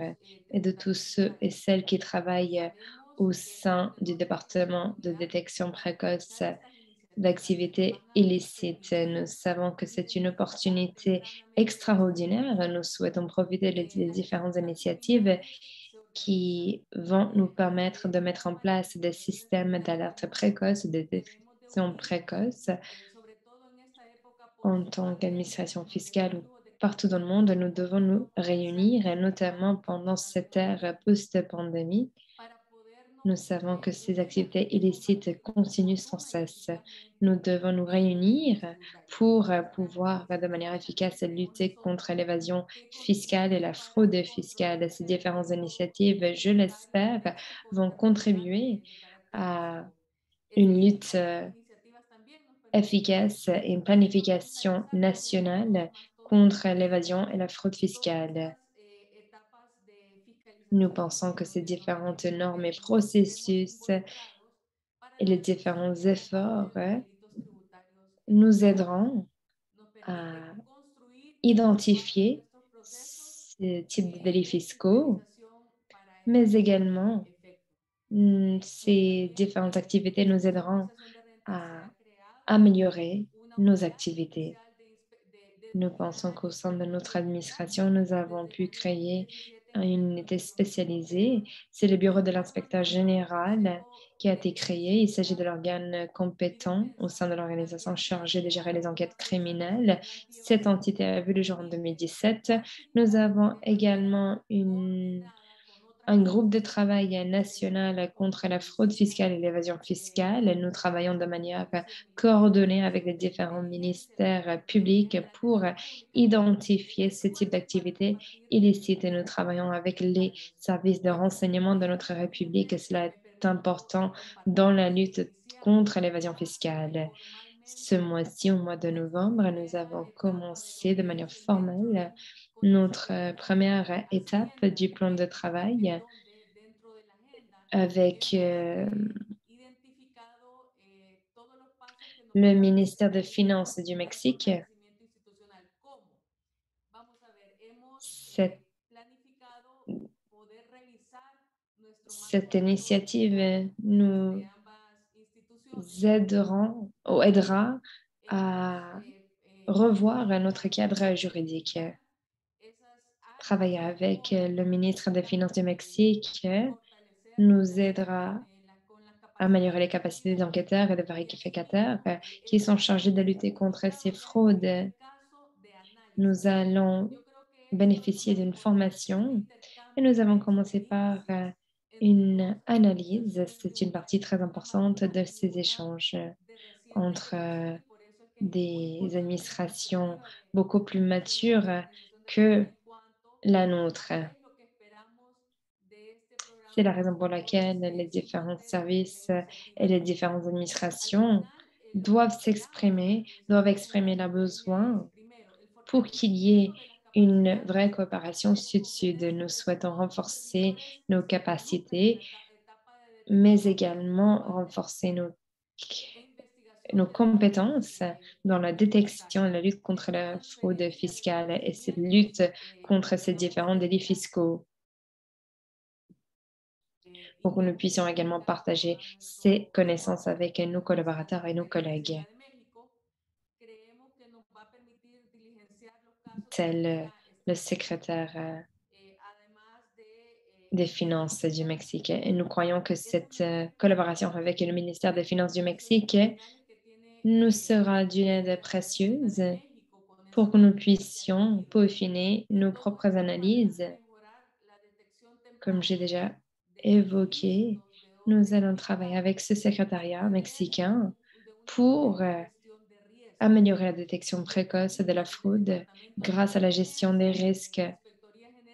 et de tous ceux et celles qui travaillent au sein du département de détection précoce d'activités illicites. Nous savons que c'est une opportunité extraordinaire. Nous souhaitons profiter des différentes initiatives qui vont nous permettre de mettre en place des systèmes d'alerte précoce, de détection précoce en tant qu'administration fiscale ou partout dans le monde. Nous devons nous réunir, et notamment pendant cette ère post-pandémie. Nous savons que ces activités illicites continuent sans cesse. Nous devons nous réunir pour pouvoir de manière efficace lutter contre l'évasion fiscale et la fraude fiscale. Ces différentes initiatives, je l'espère, vont contribuer à une lutte efficace et une planification nationale contre l'évasion et la fraude fiscale. Nous pensons que ces différentes normes et processus et les différents efforts nous aideront à identifier ce type de délits fiscaux, mais également ces différentes activités nous aideront à améliorer nos activités. Nous pensons qu'au sein de notre administration, nous avons pu créer une unité spécialisée. C'est le bureau de l'inspecteur général qui a été créé. Il s'agit de l'organe compétent au sein de l'organisation chargée de gérer les enquêtes criminelles. Cette entité a vu le jour en 2017. Nous avons également un groupe de travail national contre la fraude fiscale et l'évasion fiscale. Nous travaillons de manière coordonnée avec les différents ministères publics pour identifier ce type d'activité illicite. Et nous travaillons avec les services de renseignement de notre République. Cela est important dans la lutte contre l'évasion fiscale. Ce mois-ci, au mois de novembre, nous avons commencé de manière formelle notre première étape du plan de travail avec le ministère des Finances du Mexique. Cette initiative nous aidera à revoir notre cadre juridique. Travailler avec le ministre des Finances du Mexique nous aidera à améliorer les capacités des enquêteurs et des vérificateurs qui sont chargés de lutter contre ces fraudes. Nous allons bénéficier d'une formation et nous avons commencé par une analyse. C'est une partie très importante de ces échanges entre des administrations beaucoup plus matures que la nôtre. C'est la raison pour laquelle les différents services et les différentes administrations doivent exprimer leurs besoins pour qu'il y ait une vraie coopération sud-sud. Nous souhaitons renforcer nos capacités, mais également renforcer nos compétences dans la détection et la lutte contre la fraude fiscale et cette lutte contre ces différents délits fiscaux, pour que nous puissions également partager ces connaissances avec nos collaborateurs et nos collègues, tel le secrétaire des Finances du Mexique. Et nous croyons que cette collaboration avec le ministère des Finances du Mexique nous sera d'une aide précieuse pour que nous puissions peaufiner nos propres analyses. Comme j'ai déjà évoqué, nous allons travailler avec ce secrétariat mexicain pour améliorer la détection précoce de la fraude grâce à la gestion des risques.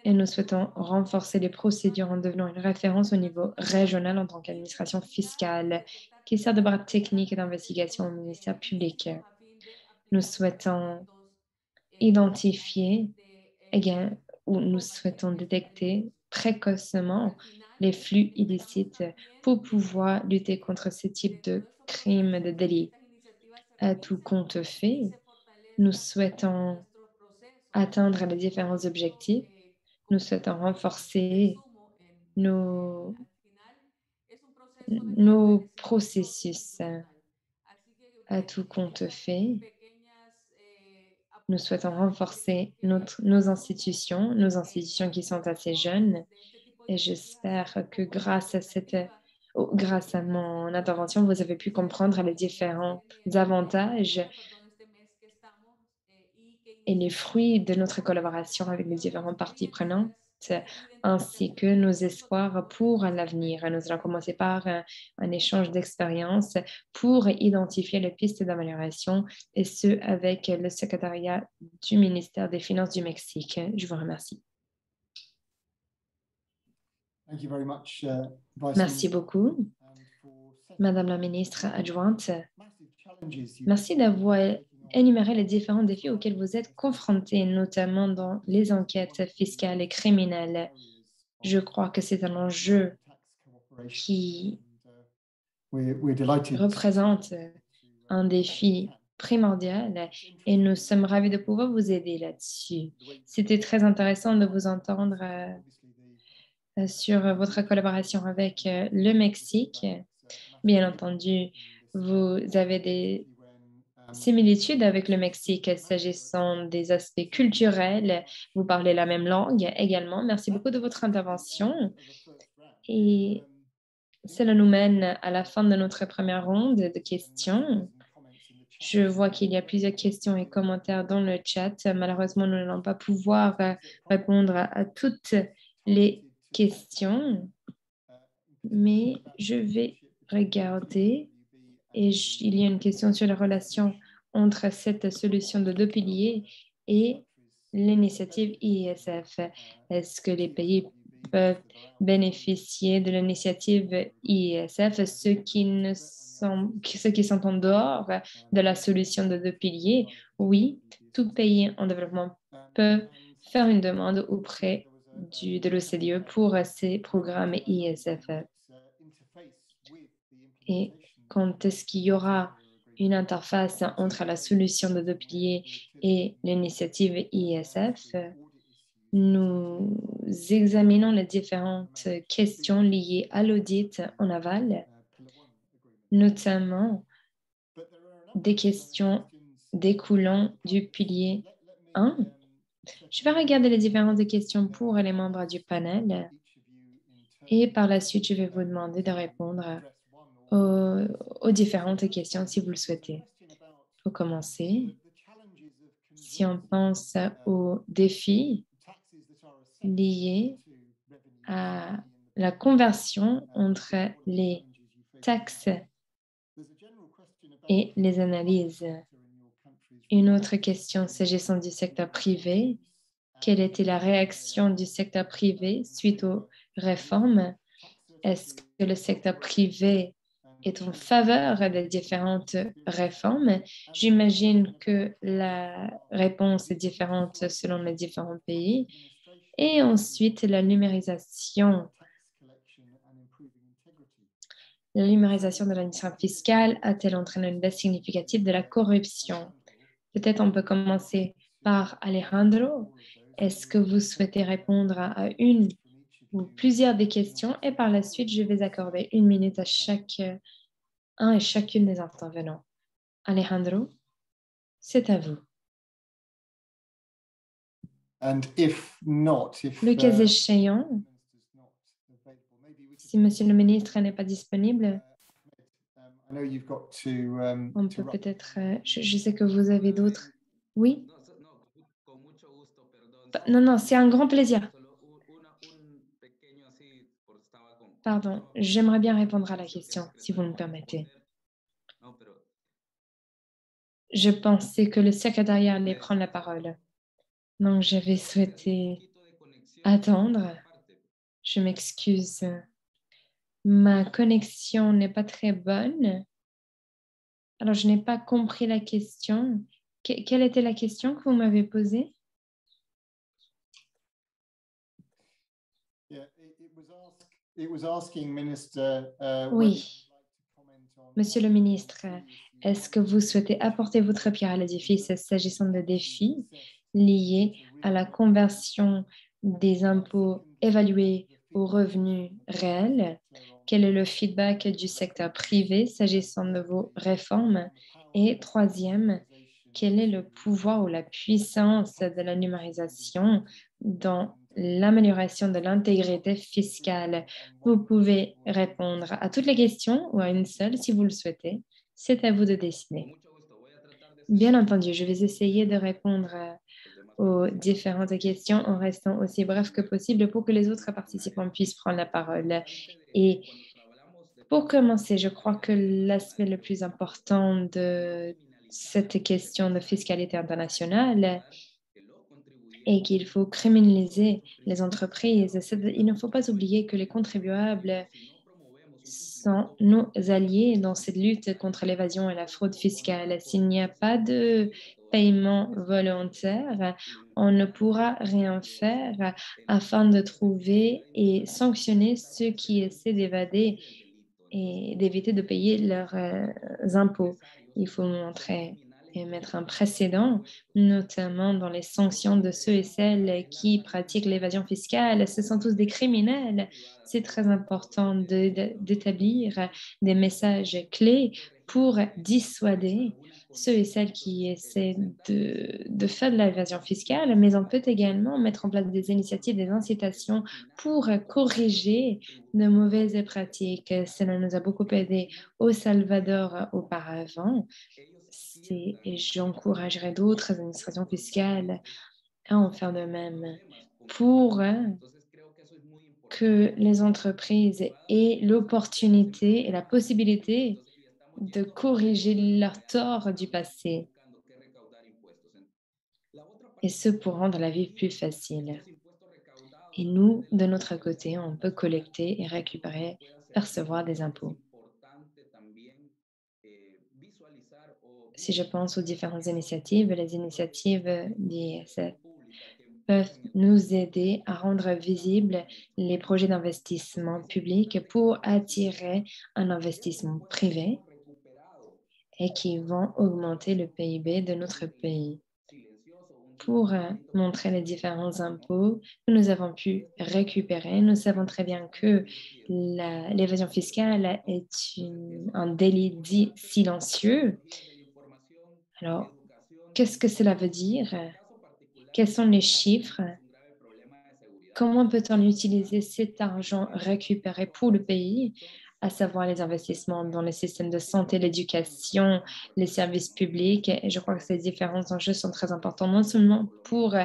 Et nous souhaitons renforcer les procédures en devenant une référence au niveau régional en tant qu'administration fiscale qui sert de bras technique d'investigation au ministère public. Nous souhaitons identifier ou nous souhaitons détecter précocement les flux illicites pour pouvoir lutter contre ce type de crimes, de délits. À tout compte fait, nous souhaitons atteindre les différents objectifs. Nous souhaitons renforcer nos processus. À tout compte fait, nous souhaitons renforcer nos institutions qui sont assez jeunes. Et j'espère que grâce à mon intervention, vous avez pu comprendre les différents avantages et les fruits de notre collaboration avec les différentes parties prenantes, ainsi que nos espoirs pour l'avenir. Nous allons commencer par un échange d'expériences pour identifier les pistes d'amélioration, et ce, avec le secrétariat du ministère des Finances du Mexique. Je vous remercie. Merci beaucoup, Madame la ministre adjointe. Merci d'avoir énuméré les différents défis auxquels vous êtes confrontés, notamment dans les enquêtes fiscales et criminelles. Je crois que c'est un enjeu qui représente un défi primordial et nous sommes ravis de pouvoir vous aider là-dessus. C'était très intéressant de vous entendre sur votre collaboration avec le Mexique. Bien entendu, vous avez des similitudes avec le Mexique s'agissant des aspects culturels. Vous parlez la même langue également. Merci beaucoup de votre intervention. Et cela nous mène à la fin de notre première ronde de questions. Je vois qu'il y a plusieurs questions et commentaires dans le chat. Malheureusement, nous n'allons pas pouvoir répondre à toutes les questions, mais je vais regarder. Et il y a une question sur la relation entre cette solution de deux piliers et l'initiative ISF. Est-ce que les pays peuvent bénéficier de l'initiative ISF, ceux qui sont en dehors de la solution de deux piliers? Oui, tout pays en développement peut faire une demande auprès de l'OCDE pour ces programmes ISF. Et quand est-ce qu'il y aura une interface entre la solution de deux piliers et l'initiative ISF, nous examinons les différentes questions liées à l'audit en aval, notamment des questions découlant du pilier 1. Je vais regarder les différentes questions pour les membres du panel et par la suite, je vais vous demander de répondre aux différentes questions si vous le souhaitez. Pour commencer, si on pense aux défis liés à la conversion entre les taxes et les analyses. Une autre question s'agissant du secteur privé. Quelle était la réaction du secteur privé suite aux réformes? Est-ce que le secteur privé est en faveur des différentes réformes? J'imagine que la réponse est différente selon les différents pays. Et ensuite, la numérisation. La numérisation de l'administration fiscale a-t-elle entraîné une baisse significative de la corruption? Peut-être on peut commencer par Alejandro. Est-ce que vous souhaitez répondre à une ou plusieurs des questions? Et par la suite, je vais accorder 1 minute à chacun et chacune des intervenants. Alejandro, c'est à vous. Le cas échéant, si Monsieur le ministre n'est pas disponible, on peut peut-être... je sais que vous avez d'autres. Oui? Non, c'est un grand plaisir. Pardon, j'aimerais bien répondre à la question, si vous me permettez. Je pensais que le secrétariat allait prendre la parole. Donc, j'avais souhaité attendre. Je m'excuse. Ma connexion n'est pas très bonne. Alors, je n'ai pas compris la question. Quelle était la question que vous m'avez posée? Oui, Monsieur le ministre, est-ce que vous souhaitez apporter votre pierre à l'édifice s'agissant de défis liés à la conversion des impôts évalués aux revenus réels? Quel est le feedback du secteur privé s'agissant de vos réformes? Et troisième, quel est le pouvoir ou la puissance de la numérisation dans l'amélioration de l'intégrité fiscale? Vous pouvez répondre à toutes les questions ou à une seule si vous le souhaitez. C'est à vous de décider. Bien entendu, je vais essayer de répondre aux différentes questions en restant aussi bref que possible pour que les autres participants puissent prendre la parole. Et pour commencer, je crois que l'aspect le plus important de cette question de fiscalité internationale est qu'il faut criminaliser les entreprises. Il ne faut pas oublier que les contribuables sont nos alliés dans cette lutte contre l'évasion et la fraude fiscale. S'il n'y a pas de paiement volontaire, on ne pourra rien faire afin de trouver et sanctionner ceux qui essaient d'évader et d'éviter de payer leurs impôts. Il faut montrer et mettre un précédent, notamment dans les sanctions de ceux et celles qui pratiquent l'évasion fiscale. Ce sont tous des criminels. C'est très important d'établir des messages clés pour dissuader ceux et celles qui essaient de faire de l'évasion fiscale, mais on peut également mettre en place des initiatives, des incitations pour corriger de mauvaises pratiques. Cela nous a beaucoup aidé au Salvador auparavant. Et j'encouragerais d'autres administrations fiscales à en faire de même pour que les entreprises aient l'opportunité et la possibilité de corriger leurs torts du passé, et ce pour rendre la vie plus facile. Et nous, de notre côté, on peut collecter et récupérer, percevoir des impôts. Si je pense aux différentes initiatives, les initiatives d'ISF peuvent nous aider à rendre visibles les projets d'investissement public pour attirer un investissement privé et qui vont augmenter le PIB de notre pays. Pour montrer les différents impôts que nous avons pu récupérer, nous savons très bien que l'évasion fiscale est un délit dit silencieux. Alors, qu'est-ce que cela veut dire? Quels sont les chiffres? Comment peut-on utiliser cet argent récupéré pour le pays, à savoir les investissements dans les systèmes de santé, l'éducation, les services publics? Et je crois que ces différents enjeux sont très importants, non seulement pour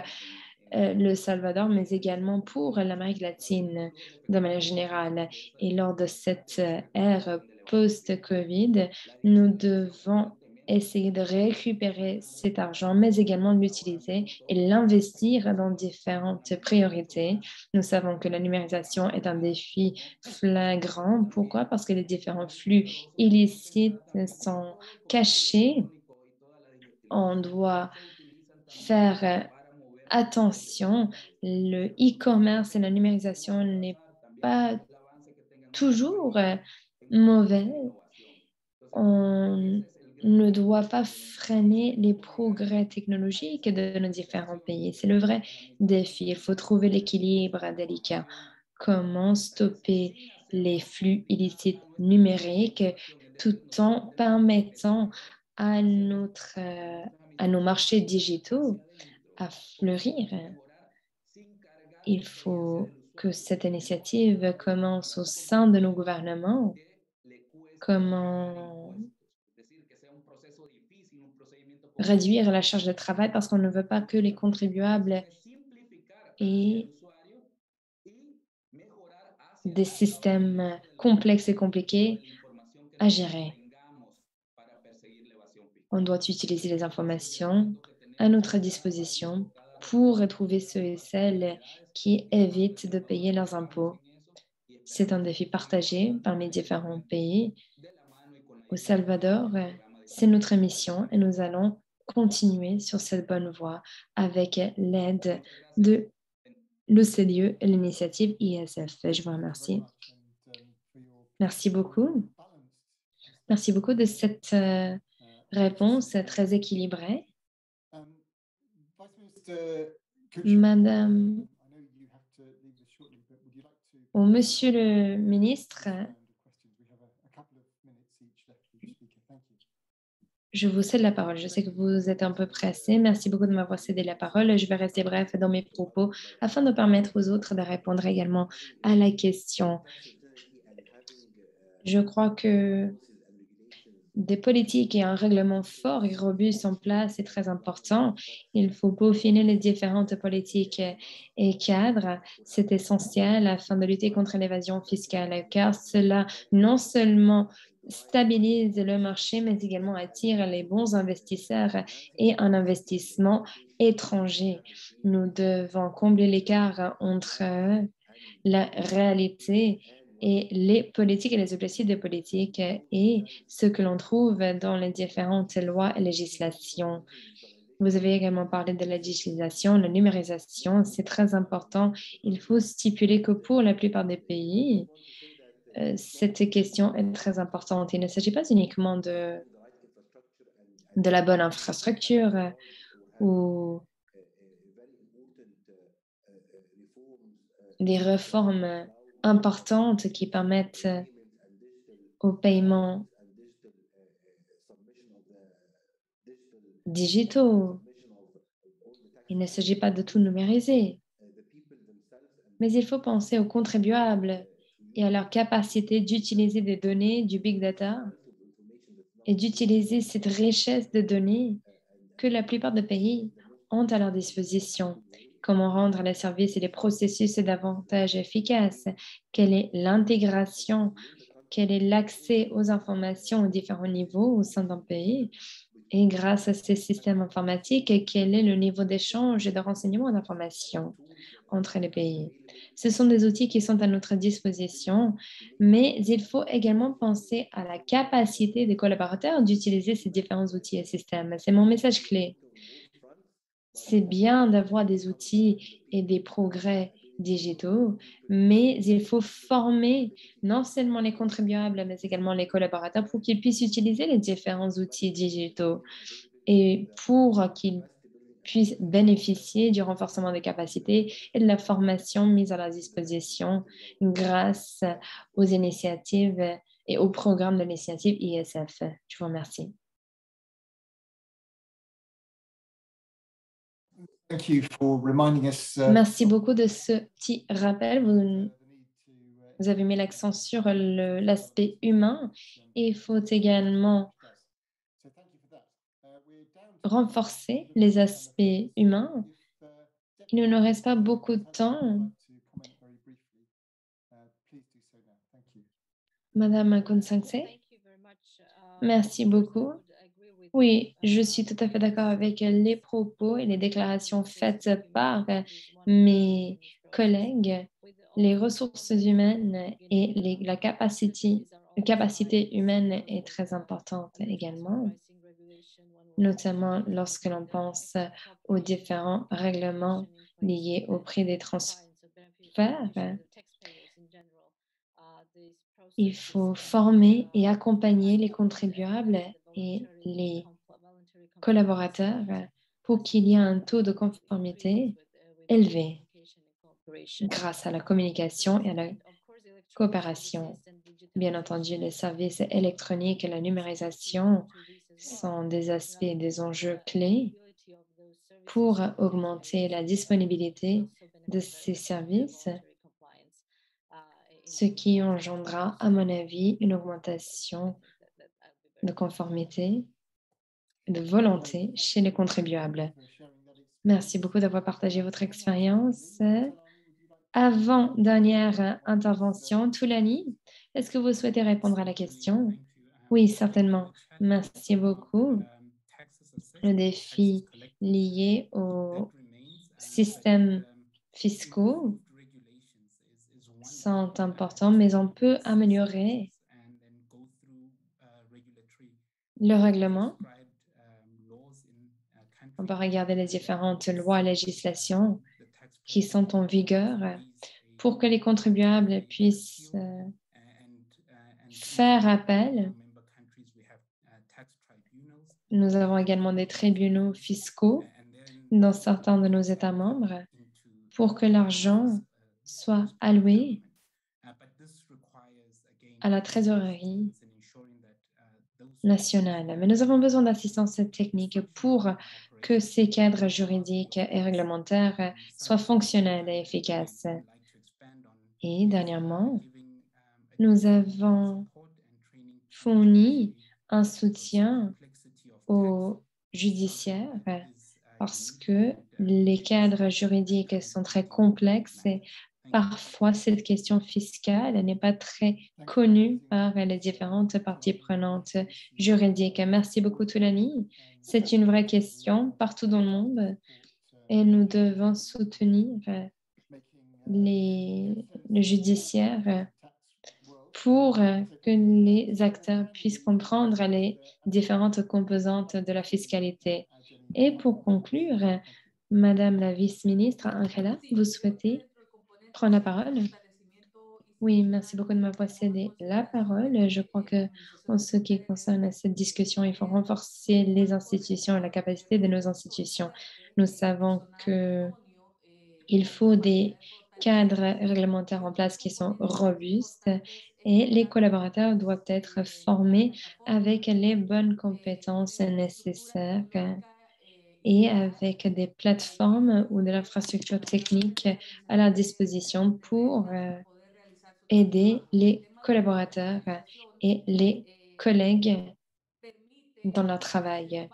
le Salvador, mais également pour l'Amérique latine de manière générale. Et lors de cette ère post-Covid, nous devons essayer de récupérer cet argent, mais également l'utiliser et l'investir dans différentes priorités. Nous savons que la numérisation est un défi flagrant. Pourquoi? Parce que les différents flux illicites sont cachés. On doit faire attention. Le e-commerce et la numérisation n'est pas toujours mauvais. On ne doit pas freiner les progrès technologiques de nos différents pays. C'est le vrai défi. Il faut trouver l'équilibre délicat. Comment stopper les flux illicites numériques tout en permettant à nos marchés digitaux à fleurir? Il faut que cette initiative commence au sein de nos gouvernements. Comment réduire la charge de travail parce qu'on ne veut pas que les contribuables aient des systèmes complexes et compliqués à gérer. On doit utiliser les informations à notre disposition pour retrouver ceux et celles qui évitent de payer leurs impôts. C'est un défi partagé par les différents pays. Au Salvador, c'est notre mission et nous allons continuer sur cette bonne voie avec l'aide de l'OCDE et l'initiative ISF. Je vous remercie. Merci beaucoup. Merci beaucoup de cette réponse très équilibrée. Madame ou Monsieur le ministre, je vous cède la parole. Je sais que vous êtes un peu pressé. Merci beaucoup de m'avoir cédé la parole. Je vais rester bref dans mes propos afin de permettre aux autres de répondre également à la question. Je crois que des politiques et un règlement fort et robuste en place est très important. Il faut peaufiner les différentes politiques et cadres. C'est essentiel afin de lutter contre l'évasion fiscale, car cela non seulement stabilise le marché, mais également attire les bons investisseurs et un investissement étranger. Nous devons combler l'écart entre la réalité et les politiques et les objectifs des politiques et ce que l'on trouve dans les différentes lois et législations. Vous avez également parlé de la digitalisation, la numérisation, c'est très important. Il faut stipuler que pour la plupart des pays, cette question est très importante. Il ne s'agit pas uniquement de la bonne infrastructure ou des réformes importantes qui permettent aux paiements digitaux. Il ne s'agit pas de tout numériser, mais il faut penser aux contribuables et à leur capacité d'utiliser des données du big data et d'utiliser cette richesse de données que la plupart des pays ont à leur disposition. Comment rendre les services et les processus davantage efficaces? Quelle est l'intégration? Quel est l'accès aux informations aux différents niveaux au sein d'un pays? Et grâce à ces systèmes informatiques, quel est le niveau d'échange et de renseignement d'informations entre les pays? Ce sont des outils qui sont à notre disposition, mais il faut également penser à la capacité des collaborateurs d'utiliser ces différents outils et systèmes. C'est mon message clé. C'est bien d'avoir des outils et des progrès digitaux, mais il faut former non seulement les contribuables, mais également les collaborateurs pour qu'ils puissent utiliser les différents outils digitaux et pour qu'ils puissent bénéficier du renforcement des capacités et de la formation mise à leur disposition grâce aux initiatives et au programme de l'initiative ISF. Je vous remercie. Merci beaucoup de ce petit rappel. Vous avez mis l'accent sur l'aspect humain et il faut également renforcer les aspects humains. Il ne nous reste pas beaucoup de temps. Madame Konsangse, merci beaucoup. Oui, je suis tout à fait d'accord avec les propos et les déclarations faites par mes collègues. Les ressources humaines et la capacité humaine est très importante également, notamment lorsque l'on pense aux différents règlements liés au prix des transferts. Il faut former et accompagner les contribuables et les collaborateurs pour qu'il y ait un taux de conformité élevé grâce à la communication et à la coopération. Bien entendu, les services électroniques et la numérisation sont des aspects et des enjeux clés pour augmenter la disponibilité de ces services, ce qui engendrera, à mon avis, une augmentation de conformité, de volonté chez les contribuables. Merci beaucoup d'avoir partagé votre expérience. Avant-dernière intervention, Toulani, est-ce que vous souhaitez répondre à la question? Oui, certainement. Merci beaucoup. Le défi lié aux systèmes fiscaux sont importants, mais on peut améliorer le règlement. On peut regarder les différentes lois et législations qui sont en vigueur pour que les contribuables puissent faire appel. Nous avons également des tribunaux fiscaux dans certains de nos États membres pour que l'argent soit alloué à la trésorerie nationale. Mais nous avons besoin d'assistance technique pour que ces cadres juridiques et réglementaires soient fonctionnels et efficaces. Et dernièrement, nous avons fourni un soutien aux judiciaires parce que les cadres juridiques sont très complexes et parfois cette question fiscale n'est pas très connue par les différentes parties prenantes juridiques. Merci beaucoup, Toulani. C'est une vraie question partout dans le monde et nous devons soutenir le judiciaire pour que les acteurs puissent comprendre les différentes composantes de la fiscalité. Et pour conclure, Madame la vice-ministre Angela, vous souhaitez prendre la parole? Oui, merci beaucoup de m'avoir cédé la parole. Je crois que en ce qui concerne cette discussion, il faut renforcer les institutions et la capacité de nos institutions. Nous savons qu'il faut des cadres réglementaires en place qui sont robustes et les collaborateurs doivent être formés avec les bonnes compétences nécessaires et avec des plateformes ou de l'infrastructure technique à leur disposition pour aider les collaborateurs et les collègues dans leur travail.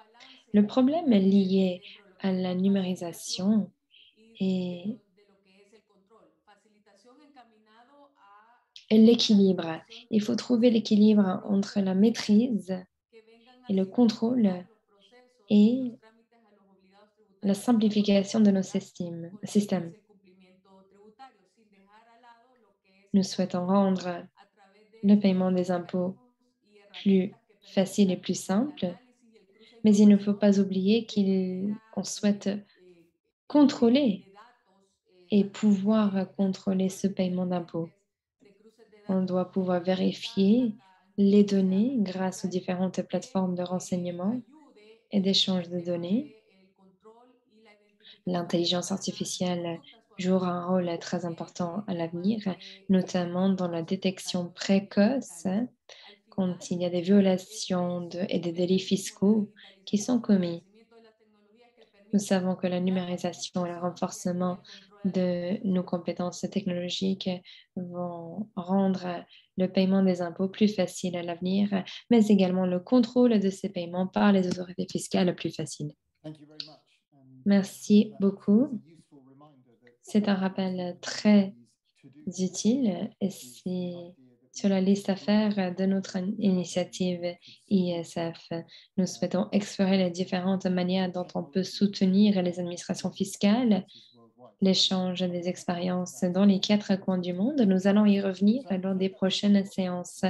Le problème lié à la numérisation est l'équilibre. Il faut trouver l'équilibre entre la maîtrise et le contrôle et la simplification de nos systèmes. Nous souhaitons rendre le paiement des impôts plus facile et plus simple, mais il ne faut pas oublier qu'on souhaite contrôler et pouvoir contrôler ce paiement d'impôts. On doit pouvoir vérifier les données grâce aux différentes plateformes de renseignement et d'échange de données. L'intelligence artificielle jouera un rôle très important à l'avenir, notamment dans la détection précoce quand il y a des violations et des délits fiscaux qui sont commis. Nous savons que la numérisation et le renforcement de nos compétences technologiques vont rendre le paiement des impôts plus facile à l'avenir, mais également le contrôle de ces paiements par les autorités fiscales plus facile. Merci beaucoup. C'est un rappel très utile et c'est sur la liste à faire de notre initiative ISF. Nous souhaitons explorer les différentes manières dont on peut soutenir les administrations fiscales, l'échange des expériences dans les 4 coins du monde. Nous allons y revenir lors des prochaines séances.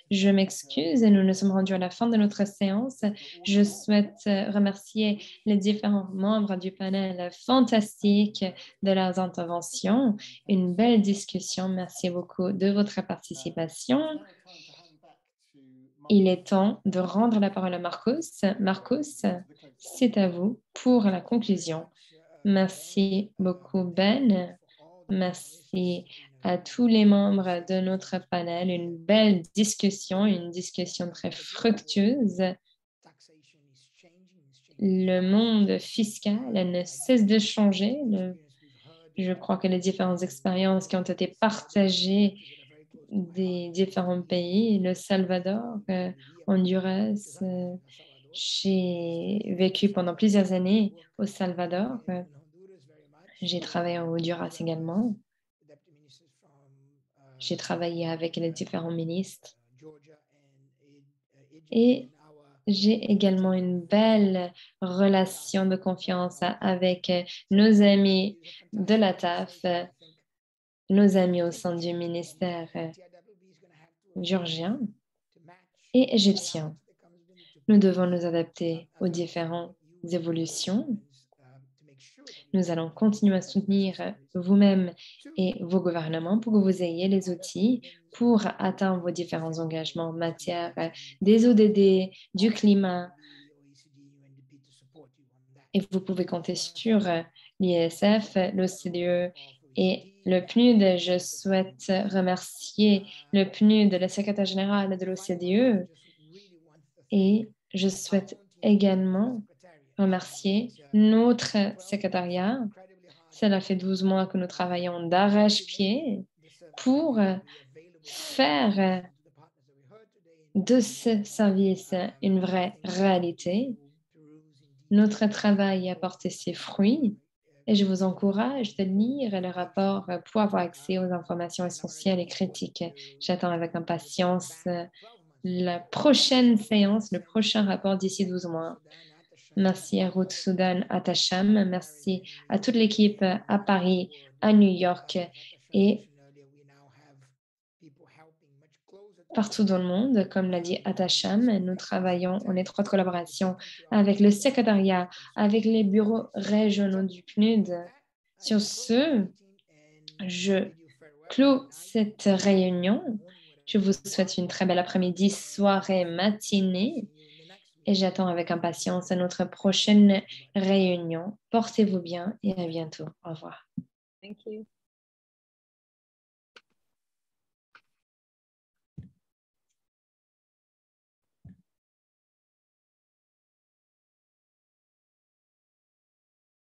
Je m'excuse, nous nous sommes rendus à la fin de notre séance. Je souhaite remercier les différents membres du panel fantastique de leurs interventions. Une belle discussion. Merci beaucoup de votre participation. Il est temps de rendre la parole à Marcus. Marcus, c'est à vous pour la conclusion. Merci beaucoup, Ben. Merci à tous les membres de notre panel. Une belle discussion, une discussion très fructueuse. Le monde fiscal ne cesse de changer. Je crois que les différentes expériences qui ont été partagées des différents pays, le Salvador, Honduras, j'ai vécu pendant plusieurs années au Salvador. J'ai travaillé au Honduras également. J'ai travaillé avec les différents ministres. Et j'ai également une belle relation de confiance avec nos amis de la TAF, nos amis au sein du ministère géorgien et égyptien. Nous devons nous adapter aux différentes évolutions. Nous allons continuer à soutenir vous-même et vos gouvernements pour que vous ayez les outils pour atteindre vos différents engagements en matière des ODD, du climat. Et vous pouvez compter sur l'ISF, l'OCDE et le PNUD. Je souhaite remercier le PNUD, le secrétaire général de l'OCDE, et je souhaite également remercier notre secrétariat. Cela fait 12 mois que nous travaillons d'arrache-pied pour faire de ce service une vraie réalité. Notre travail a porté ses fruits et je vous encourage de lire le rapport pour avoir accès aux informations essentielles et critiques. J'attends avec impatience la prochaine séance, le prochain rapport d'ici 12 mois. Merci à Ruth Soudan Atasham, merci à toute l'équipe à Paris, à New York et partout dans le monde. Comme l'a dit Atasham, nous travaillons en étroite collaboration avec le secrétariat, avec les bureaux régionaux du PNUD. Sur ce, je clôt cette réunion. Je vous souhaite une très belle après-midi, soirée, matinée. Et j'attends avec impatience notre prochaine réunion. Portez-vous bien et à bientôt. Au revoir. Thank you.